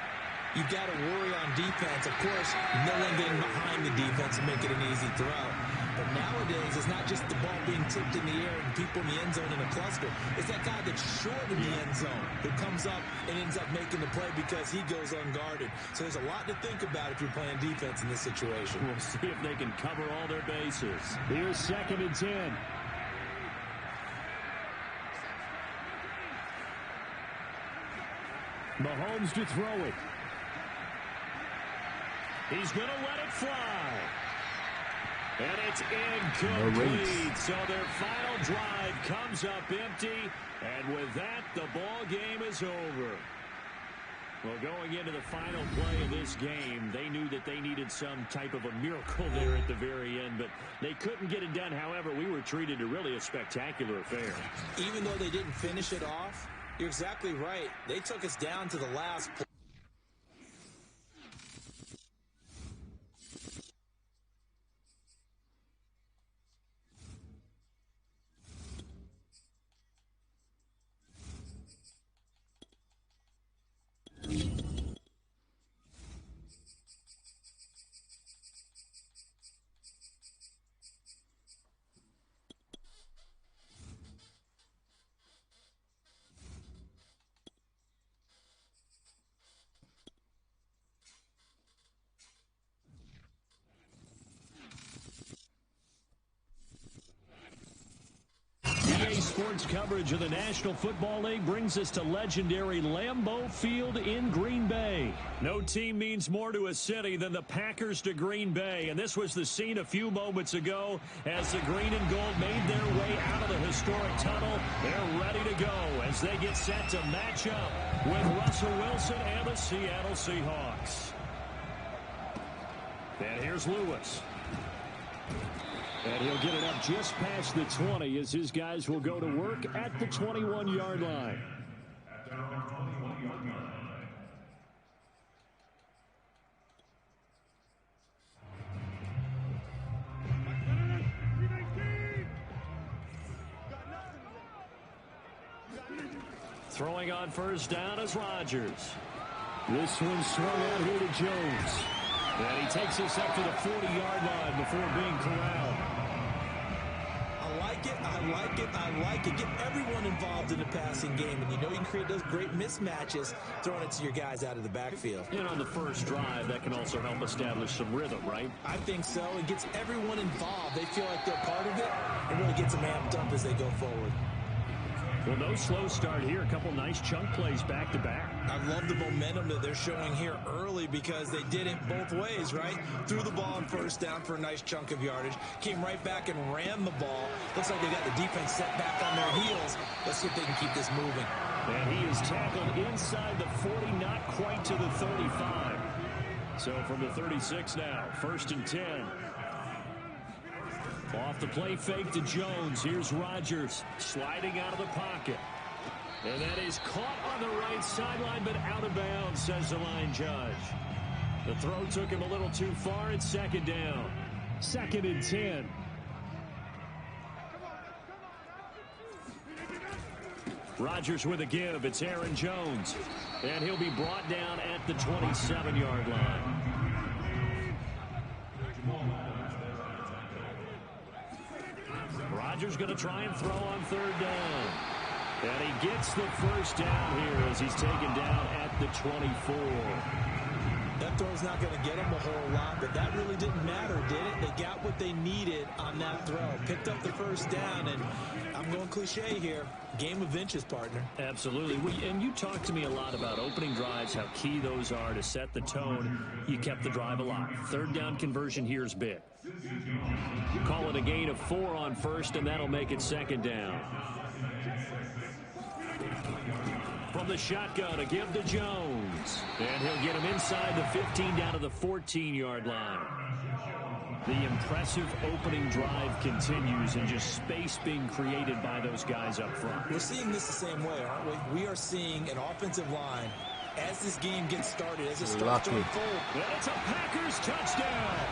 you've got to worry on defense. Of course, no one getting behind the defense and make it an easy throw. But nowadays, it's not just the ball being tipped in the air and people in the end zone in a cluster. It's that guy that's short in the end zone who comes up and ends up making the play because he goes unguarded. So there's a lot to think about if you're playing defense in this situation. We'll see if they can cover all their bases. Here's 2nd and 10. Mahomes to throw it. He's going to let it fly. And it's incomplete. So their final drive comes up empty. And with that, the ball game is over. Well, going into the final play of this game, they knew that they needed some type of a miracle there at the very end, but they couldn't get it done. However, we were treated to really a spectacular affair. Even though they didn't finish it off, you're exactly right. They took us down to the last play. Sports coverage of the National Football League brings us to legendary Lambeau Field in Green Bay. No team means more to a city than the Packers to Green Bay, and this was the scene a few moments ago as the green and gold made their way out of the historic tunnel. They're ready to go as they get set to match up with Russell Wilson and the Seattle Seahawks. And here's Lewis. And he'll get it up just past the 20 as his guys will go to work at the 21-yard line. Throwing on first down is Rodgers. This one swung out here to Jones. And he takes us up to the 40-yard line before being corralled. I like it. Get everyone involved in the passing game. And you know you can create those great mismatches throwing it to your guys out of the backfield. And on the first drive, that can also help establish some rhythm, right? I think so. It gets everyone involved. They feel like they're part of it. It really gets them amped up as they go forward. Well, no slow start here. A couple nice chunk plays back-to-back. I love the momentum that they're showing here early because they did it both ways, right? Threw the ball on first down for a nice chunk of yardage. Came right back and ran the ball. Looks like they got the defense set back on their heels. Let's see if they can keep this moving. And he is tackled inside the 40, not quite to the 35. So from the 36 now, 1st and 10. Off the play fake to Jones. Here's Rodgers sliding out of the pocket. And that is caught on the right sideline, but out of bounds, says the line judge. The throw took him a little too far. It's 2nd down. 2nd and 10. Rodgers with a give. It's Aaron Jones. And he'll be brought down at the 27-yard line. Rodgers going to try and throw on 3rd down. And he gets the first down here as he's taken down at the 24. That throw's not going to get them a whole lot, but that really didn't matter, did it? They got what they needed on that throw. Picked up the first down, and I'm going cliche here. Game of inches, partner. Absolutely. And you talked to me a lot about opening drives, how key those are to set the tone. You kept the drive alive. 3rd down conversion here is big. Call it a gain of 4 on first, and that'll make it 2nd down. From the shotgun, a give to Jones. And he'll get him inside the 15 down to the 14-yard line. The impressive opening drive continues and just space being created by those guys up front. We're seeing this the same way, aren't we? We are seeing an offensive line as this game gets started, as it starts to unfold. And it's a Packers touchdown.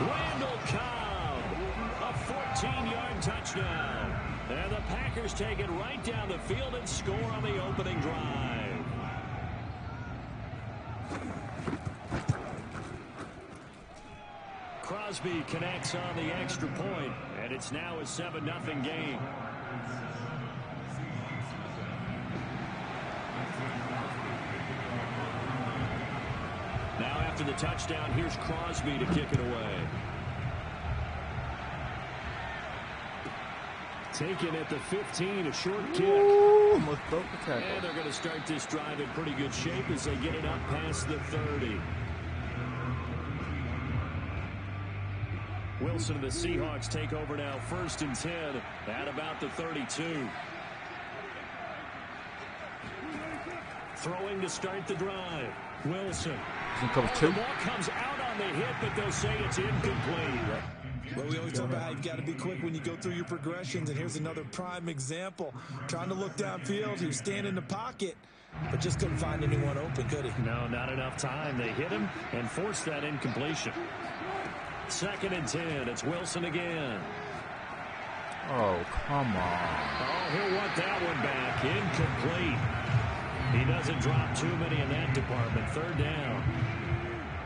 Randall Cobb, a 17-yard touchdown. And the Packers take it right down the field and score on the opening drive. Crosby connects on the extra point, and it's now a 7-0 game. Now after the touchdown, here's Crosby to kick it away. Taken at the 15, a short kick. Ooh, almost broke the tackle. And they're going to start this drive in pretty good shape as they get it up past the 30. Wilson and the Seahawks take over now, 1st and 10 at about the 32. Throwing to start the drive. Wilson. The ball comes out on the hit, but they'll say it's incomplete. Well, we always talk about how you've got to be quick when you go through your progressions, and here's another prime example. Trying to look downfield, he was standing in the pocket, but just couldn't find anyone open, could he? No, not enough time. They hit him and forced that incompletion. 2nd and 10. It's Wilson again. Oh, come on. Oh, he'll want that one back. Incomplete. He doesn't drop too many in that department. 3rd down.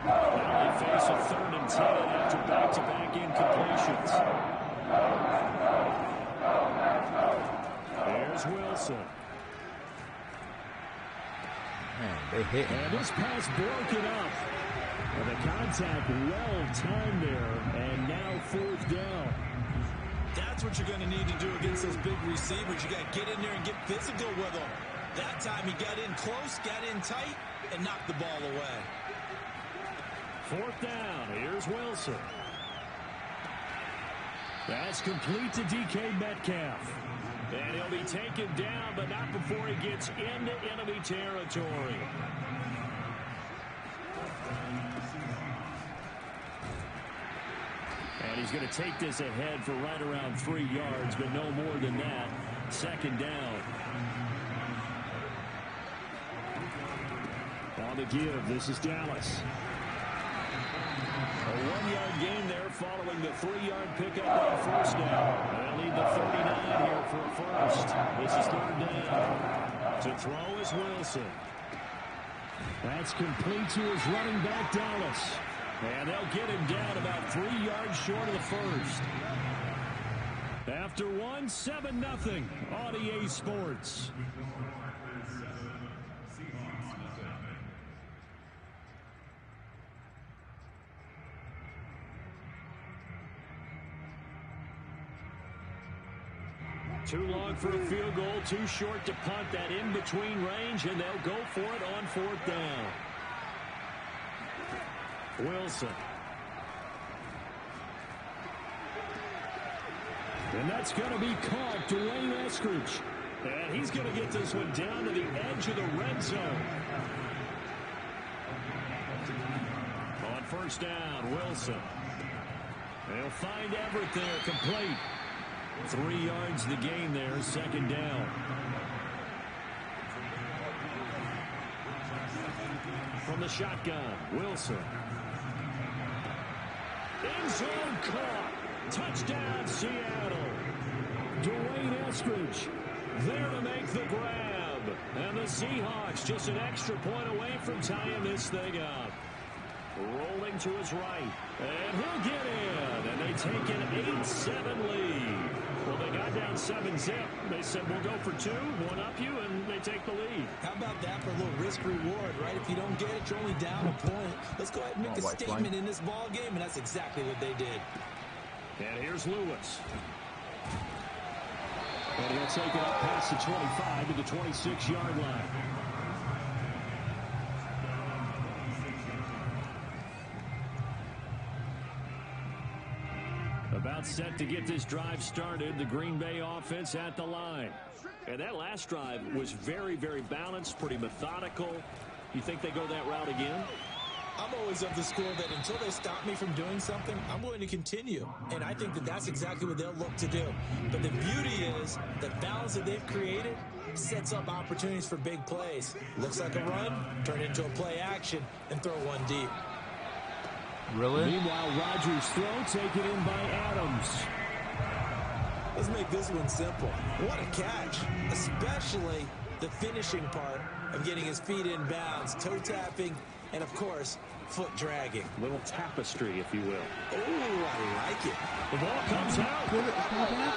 Now they face a 3rd and 10 after back-to-back incompletions. There's Wilson. Man, they hit him. And this pass broken up. And the contact well timed there. And now 4th down. That's what you're going to need to do against those big receivers. You got to get in there and get physical with them. That time he got in close, got in tight, and knocked the ball away. 4th down. Here's Wilson. That's complete to DK Metcalf. And he'll be taken down, but not before he gets into enemy territory. And he's going to take this ahead for right around 3 yards, but no more than that. 2nd down. On the give, this is Dallas. A 1-yard gain there following the 3-yard pickup on 1st down. They'll need the 39 here for a first. This is 3rd down. To throw is Wilson. That's complete to his running back, Dallas. And they'll get him down about 3 yards short of the first. After 7-0 on EA Sports. Too long for a field goal, too short to punt. That in-between range, and they'll go for it on 4th down. Wilson. And that's going to be caught. Dwayne Eskridge. And he's going to get this one down to the edge of the red zone. On 1st down, Wilson. They'll find Everett there, complete. 3 yards the gain there, 2nd down. From the shotgun, Wilson. End zone caught. Touchdown, Seattle. Dwayne Eskridge there to make the grab. And the Seahawks just an extra point away from tying this thing up. Rolling to his right. And he'll get in. And they take an 8-7 lead. Well, they got down 7-0. They said, we'll go for 2, one up you, and they take the lead. How about that for a little risk-reward, right? If you don't get it, you're only down a point. Let's go ahead and make a statement in this ball game, and that's exactly what they did. And here's Lewis. And he'll take it up past the 25 to the 26-yard line. About set to get this drive started. The Green Bay offense at the line. And that last drive was very, very balanced, pretty methodical. You think they go that route again? I'm always of the school that until they stop me from doing something, I'm going to continue. And I think that that's exactly what they'll look to do. But the beauty is the balance that they've created sets up opportunities for big plays. Looks like a run, turn into a play action, and throw one deep. Really? Meanwhile, Rodgers' throw taken in by Adams. Let's make this one simple. What a catch, especially the finishing part of getting his feet in bounds, toe tapping, and of course, foot dragging. A little tapestry, if you will. Oh, I like it. The ball comes out.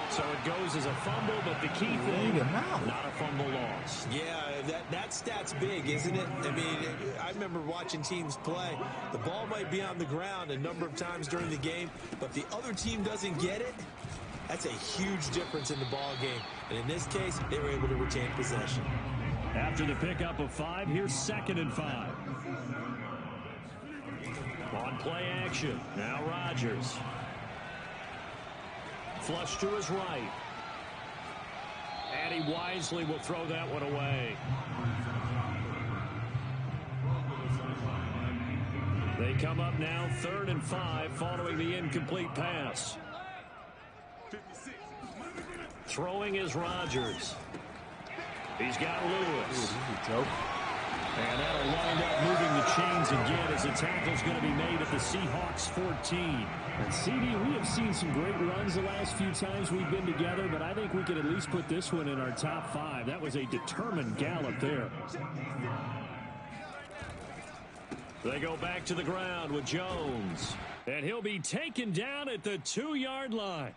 So it goes as a fumble, but the key thing, not a fumble loss. Yeah, that stat's big, isn't it? I mean, I remember watching teams play. The ball might be on the ground a number of times during the game, but the other team doesn't get it. That's a huge difference in the ball game. And in this case, they were able to retain possession. After the pickup of 5, here's 2nd and 5. On play action. Now Rodgers. Flush to his right. And he wisely will throw that one away. They come up now 3rd and 5 following the incomplete pass. Throwing is Rodgers. He's got Lewis. And that'll wind up moving the chains again as the tackle's going to be made at the Seahawks 14. And CD, we have seen some great runs the last few times we've been together, but I think we could at least put this one in our top 5. That was a determined gallop there. They go back to the ground with Jones. And he'll be taken down at the 2-yard line.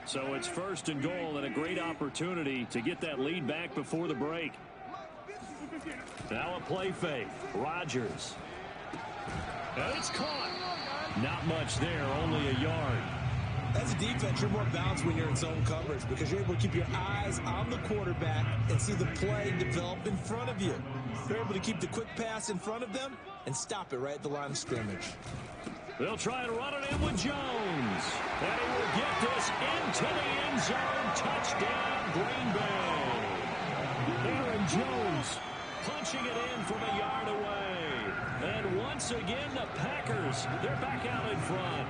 So it's 1st and goal and a great opportunity to get that lead back before the break. Now a play fake. Rodgers. And it's caught. Not much there, only a yard. As a defense, you're more balanced when you're in zone coverage because you're able to keep your eyes on the quarterback and see the play develop in front of you. You're able to keep the quick pass in front of them and stop it right at the line of scrimmage. They'll try and run it in with Jones. And he will get this into the end zone. Touchdown, Green Bay. Aaron Jones punching it in from a yard away. And once again, the Packers, they're back out in front.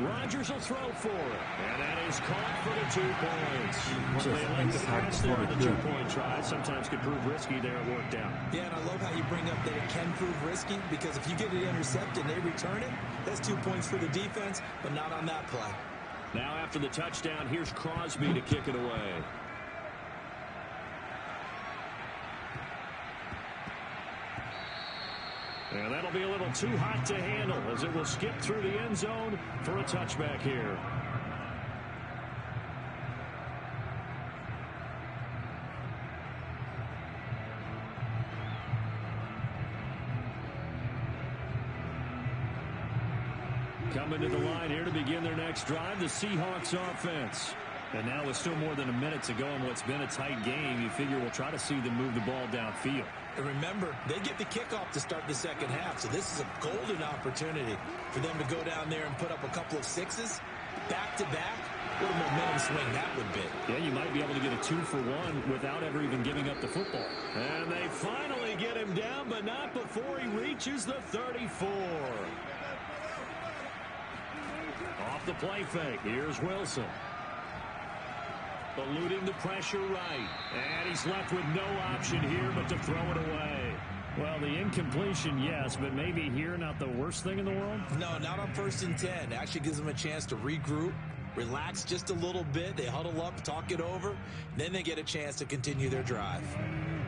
Rodgers will throw for it. And that is caught for the 2 points. So they elect to pass there on the 2-point try. Sometimes could prove risky there. It worked out. Yeah, and I love how you bring up that it can prove risky because if you get it intercepted and they return it, that's 2 points for the defense, but not on that play. Now after the touchdown, here's Crosby to kick it away. And that'll be a little too hot to handle as it will skip through the end zone for a touchback here. Coming to the line here to begin their next drive, the Seahawks offense. And now with still more than a minute to go in what's been a tight game, you figure we'll try to see them move the ball downfield. And remember, they get the kickoff to start the second half, so this is a golden opportunity for them to go down there and put up a couple of 6s back-to-back. What a momentum swing that would be. Yeah, you might be able to get a 2-for-1 without ever even giving up the football. And they finally get him down, but not before he reaches the 34. Off the play fake, here's Wilson. Eluding the pressure right. And he's left with no option here but to throw it away. Well, the incompletion, yes, but maybe here not the worst thing in the world? No, not on 1st and 10. It actually gives them a chance to regroup, relax just a little bit. They huddle up, talk it over. Then they get a chance to continue their drive.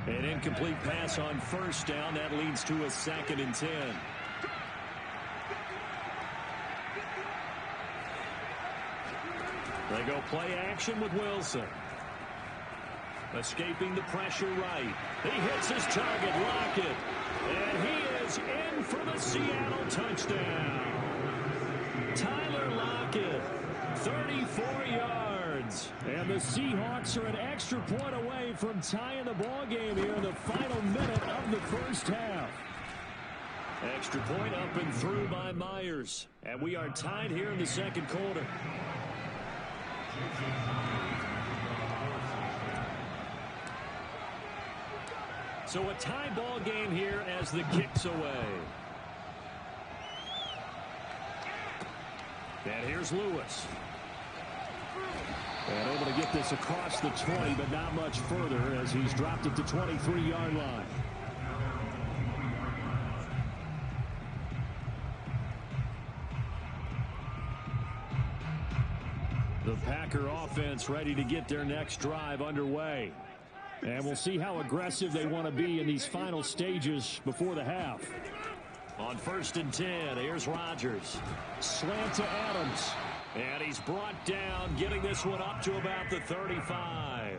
An incomplete pass on 1st down. That leads to a 2nd and 10. They go play action with Wilson. Escaping the pressure right. He hits his target, Lockett. And he is in for the Seattle touchdown. Tyler Lockett, 34 yards. And the Seahawks are an extra point away from tying the ball game here in the final minute of the first half. Extra point up and through by Myers. And we are tied here in the second quarter. So a tie ball game here as the kick's away. And here's Lewis. And able to get this across the 20, but not much further as he's dropped it to 23-yard line. The Packer offense ready to get their next drive underway. And we'll see how aggressive they want to be in these final stages before the half. On 1st and 10, here's Rodgers. Slant to Adams. And he's brought down, getting this one up to about the 35.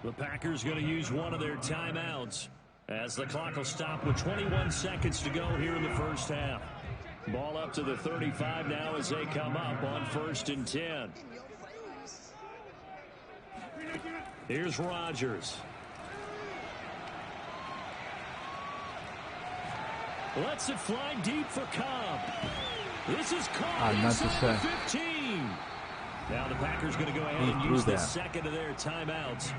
The Packers going to use one of their timeouts as the clock will stop with 21 seconds to go here in the first half. Ball up to the 35 now as they come up on 1st and 10. Here's Rodgers. Lets it fly deep for Cobb. This is caught inside the 15. Now the Packers going to go ahead and use the second of their timeouts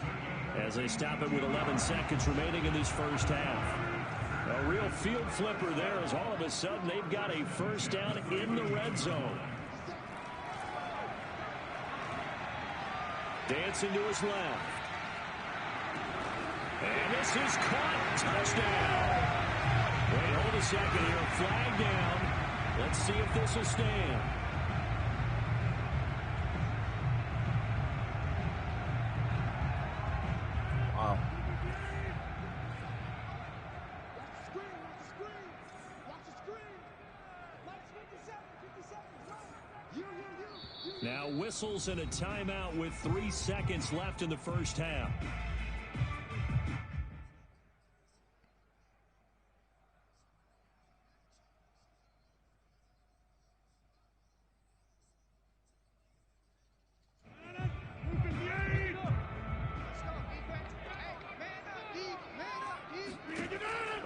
as they stop it with 11 seconds remaining in this first half. A real field flipper there as all of a sudden they've got a first down in the red zone. Dancing to his left. And this is caught. Touchdown. Wait, hold a second here. Flag down. Let's see if this will stand. Wow. Now whistles and a timeout with 3 seconds left in the first half.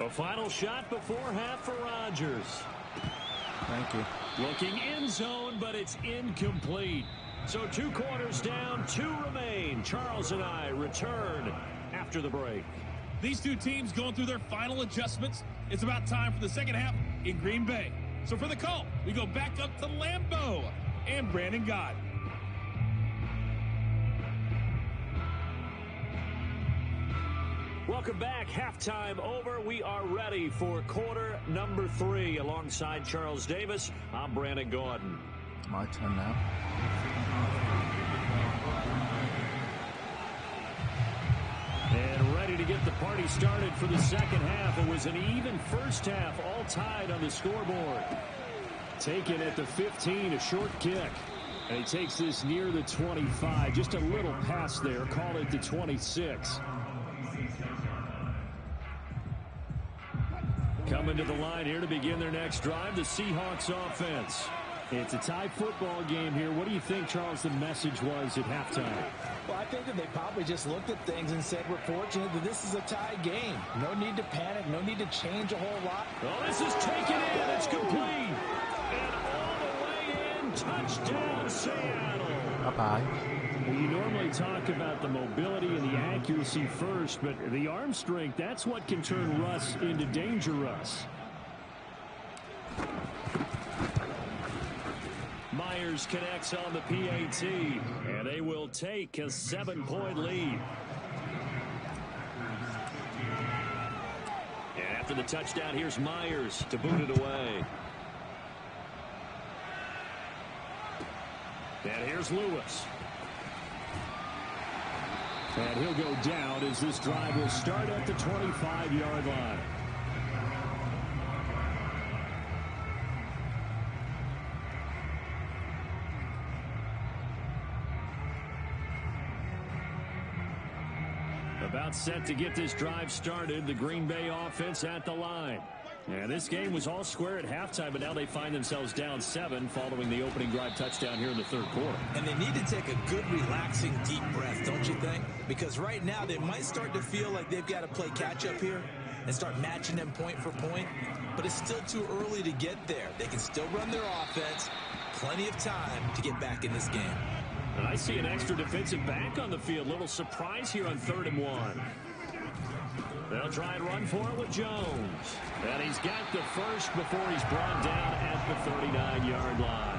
A final shot before half for Rodgers. Thank you. Looking end zone, but it's incomplete. So 2 quarters down, 2 remain. Charles and I return after the break. These two teams going through their final adjustments. It's about time for the second half in Green Bay. So for the call, we go back up to Lambeau and Brandon Gott. Welcome back. Halftime over. We are ready for quarter number 3. Alongside Charles Davis, I'm Brandon Gordon. My turn now. And ready to get the party started for the second half. It was an even first half, all tied on the scoreboard. Taken at the 15, a short kick. And he takes this near the 25. Just a little pass there. Call it the 26. Coming to the line here to begin their next drive, the Seahawks offense. It's a tie football game here. What do you think, Charles, the message was at halftime? Well, I think that they probably just looked at things and said, we're fortunate that this is a tie game. No need to panic. No need to change a whole lot. Oh, this is taken in. It's complete. And all the way in. Touchdown, Seattle. Bye-bye. Well, you normally talk about the mobility and the accuracy first, but the arm strength, that's what can turn Russ into danger Russ. Myers connects on the PAT, and they will take a 7-point lead. And after the touchdown, here's Myers to boot it away. And here's Lewis. And he'll go down as this drive will start at the 25-yard line. About set to get this drive started, the Green Bay offense at the line. And this game was all square at halftime, but now they find themselves down 7 following the opening drive touchdown here in the third quarter. And they need to take a good, relaxing, deep breath, don't you think? Because right now they might start to feel like they've got to play catch-up here and start matching them point for point. But it's still too early to get there. They can still run their offense. Plenty of time to get back in this game. And I see an extra defensive back on the field. Little surprise here on 3rd and 1. They'll try and run for it with Jones. And he's got the first before he's brought down at the 39-yard line.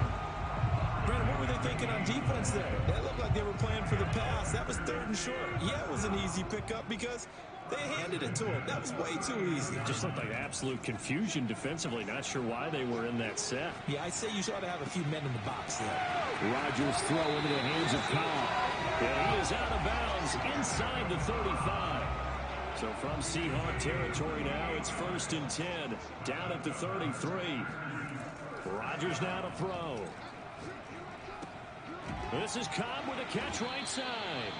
Brandon, what were they thinking on defense there? That looked like they were playing for the pass. That was 3rd and short. Yeah, it was an easy pickup because They handed it to him. That was way too easy. Just looked like absolute confusion defensively. Not sure why they were in that set. Yeah, I say you should ought to have a few men in the box there. Rodgers throw into the hands of Cobb. And he is out of bounds inside the 35. So from Seahawk territory now, it's 1st and 10. Down at the 33. Rodgers now to throw. This is Cobb with a catch right side.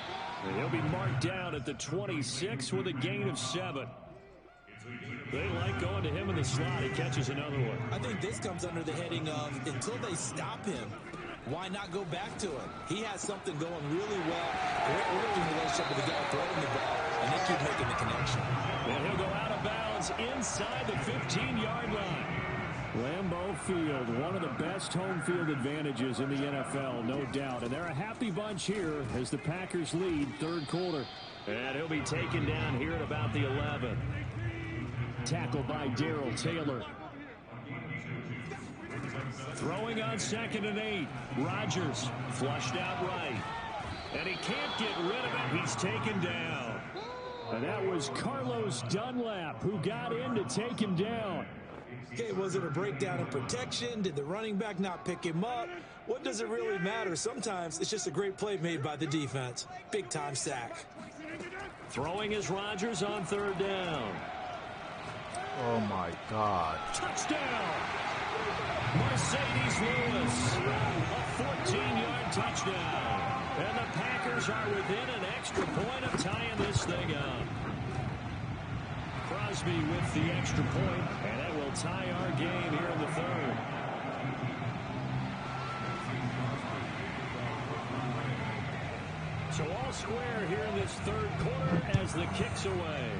And he'll be marked down at the 26 with a gain of 7. They like going to him in the slot. He catches another one. I think this comes under the heading of until they stop him, why not go back to it? He has something going really well. Great working relationship with the guy throwing the ball, and they keep making the connection. And he'll go out of bounds inside the 15-yard line. Lambeau Field, one of the best home field advantages in the NFL, no doubt. And they're a happy bunch here as the Packers lead 3rd quarter. And he'll be taken down here at about the 11. Tackled by Darrell Taylor. Throwing on 2nd and 8. Rodgers flushed out right. And he can't get rid of it. He's taken down. And that was Carlos Dunlap who got in to take him down. Okay, was it a breakdown in protection? Did the running back not pick him up? What does it really matter? Sometimes it's just a great play made by the defense. Big-time sack. Throwing is Rodgers on 3rd down. Oh, my God. Touchdown! Mercedes Lewis. A 14-yard touchdown. And the Packers are within an extra point of tying this thing up. Crosby with the extra point, and that will tie our game here in the 3rd. So all square here in this 3rd quarter as the kick's away.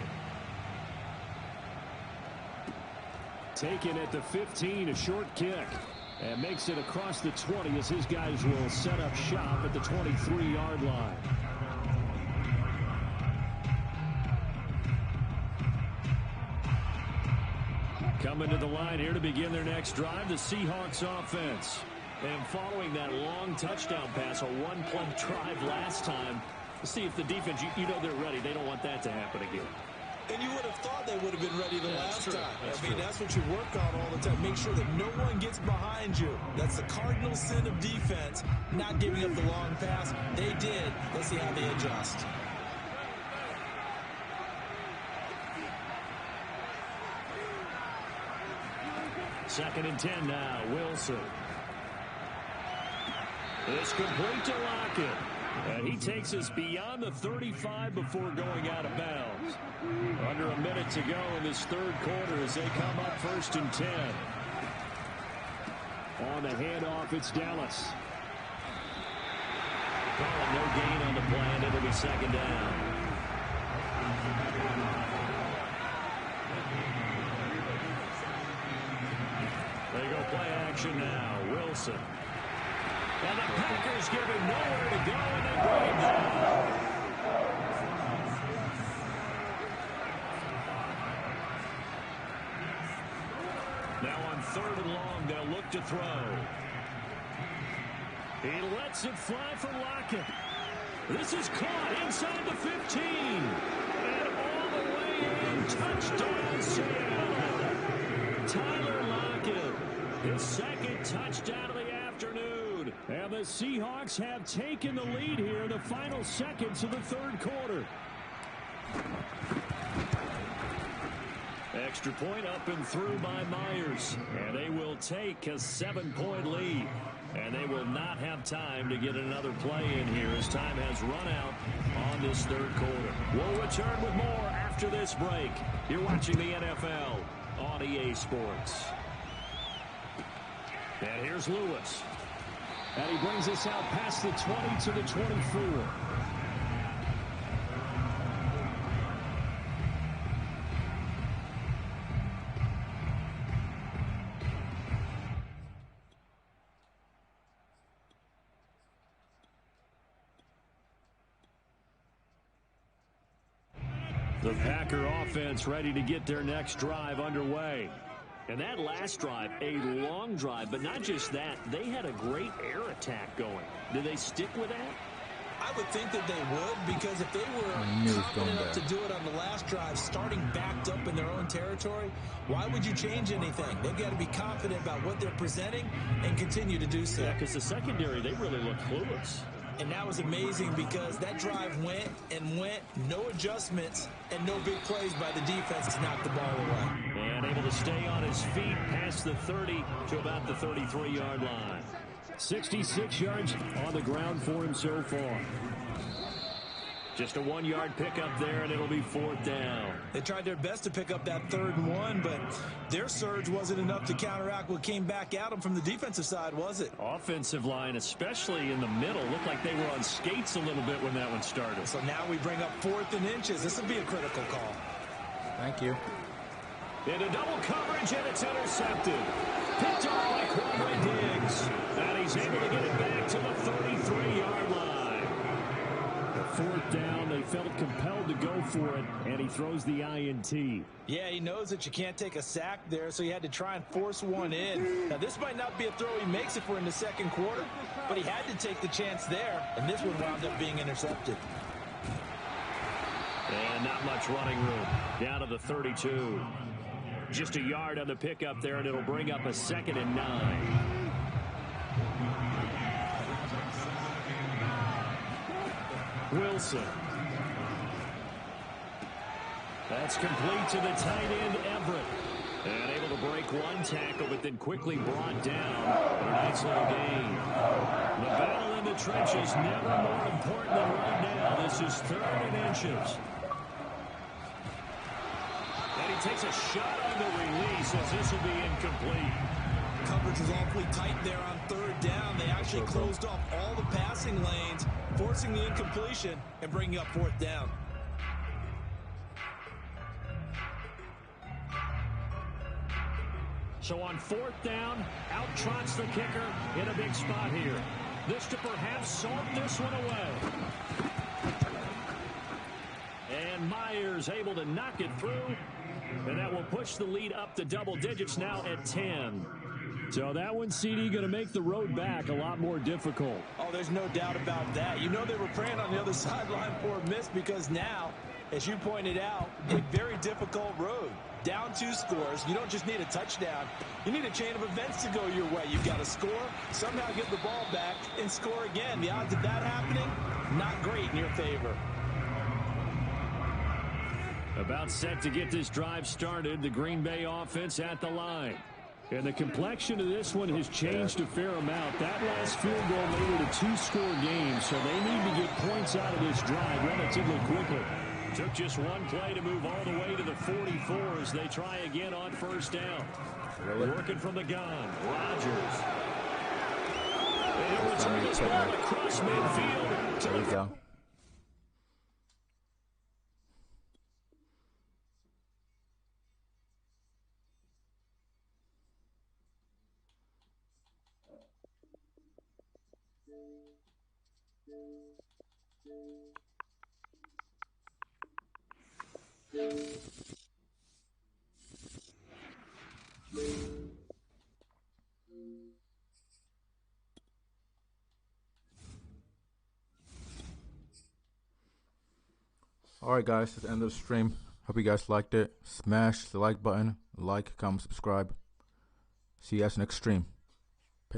Taken at the 15, a short kick. And makes it across the 20 as his guys will set up shop at the 23-yard line. Coming to the line here to begin their next drive, the Seahawks offense. And following that long touchdown pass, a one-play drive last time, to see if the defense, you know they're ready. They don't want that to happen again. And you would have thought they would have been ready the last time. I mean, true. that's what you work on all the time. Make sure that no one gets behind you. That's the cardinal sin of defense, not giving up the long pass. They did. Let's see how they adjust. Second and 10 now, Wilson. It's complete to Lockett. And he takes us beyond the 35 before going out of bounds. Under a minute to go in this 3rd quarter as they come up 1st and 10. On the handoff, it's Dallas. Calling no gain on the play, and it'll be 2nd down. They go play action now. Wilson. And the Packers give him nowhere to go, and they bring him down. Now on 3rd and long, they'll look to throw. He lets it fly for Lockett. This is caught inside the 15. And all the way in. Touchdown, Seattle. Tyler Lockett. His 2nd touchdown of the afternoon. And the Seahawks have taken the lead here in the final seconds of the 3rd quarter. Extra point up and through by Myers. And they will take a 7-point lead. And they will not have time to get another play in here as time has run out on this 3rd quarter. We'll return with more after this break. You're watching the NFL on EA Sports. And here's Lewis. And he brings us out past the 20 to the 24. The Packer offense ready to get their next drive underway. And that last drive, a long drive, but not just that. They had a great air attack going. Did they stick with that? I would think that they would, because if they were confident enough to do it on the last drive, starting backed up in their own territory, why would you change anything? They've got to be confident about what they're presenting and continue to do so. Yeah, because the secondary, they really look clueless. And that was amazing because that drive went and went, no adjustments, and no big plays by the defense to knock the ball away. And able to stay on his feet past the 30 to about the 33-yard line. 66 yards on the ground for him so far. Just a 1-yard pickup there, and it'll be 4th down. They tried their best to pick up that 3rd and 1, but their surge wasn't enough to counteract what came back at them from the defensive side, was it? Offensive line, especially in the middle, looked like they were on skates a little bit when that one started. So now we bring up 4th and inches. This will be a critical call. Thank you. Into double coverage, and it's intercepted. Picked off by Quandre Diggs. And he's able to get it back to the 33-yard line. 4th down, they felt compelled to go for it, and he throws the INT. Yeah, he knows that you can't take a sack there, so he had to try and force one in. Now, this might not be a throw he makes if we're in the 2nd quarter, but he had to take the chance there, and this one wound up being intercepted. And not much running room. Down to the 32. Just a yard on the pickup there, and it'll bring up a 2nd and 9. Wilson. That's complete to the tight end, Everett. And able to break one tackle, but then quickly brought down. A nice little gain. The battle in the trenches, never more important than right now. This is 3rd and inches. And he takes a shot on the release as this will be incomplete. Coverage was awfully tight there on 3rd down. They actually closed off all the passing lanes, forcing the incompletion and bringing up 4th down. So on 4th down, out trots the kicker in a big spot here. This to perhaps salt this one away. And Myers able to knock it through. And that will push the lead up to double digits now at 10. So that one, CD, going to make the road back a lot more difficult. Oh, there's no doubt about that. You know they were praying on the other sideline for a miss, because now, as you pointed out, a very difficult road. Down 2 scores. You don't just need a touchdown. You need a chain of events to go your way. You've got to score, somehow get the ball back, and score again. The odds of that happening, not great in your favor. About set to get this drive started, the Green Bay offense at the line. And the complexion of this one has changed a fair amount. That last field goal made it a 2-score game, so they need to get points out of this drive relatively quickly. Took just one play to move all the way to the 44 as they try again on 1st down. Working from the gun, Rodgers. They'll return this ball across midfield. There we go. Alright guys, that's the end of the stream. Hope you guys liked it. Smash the like button, like, comment, subscribe. See you guys next stream.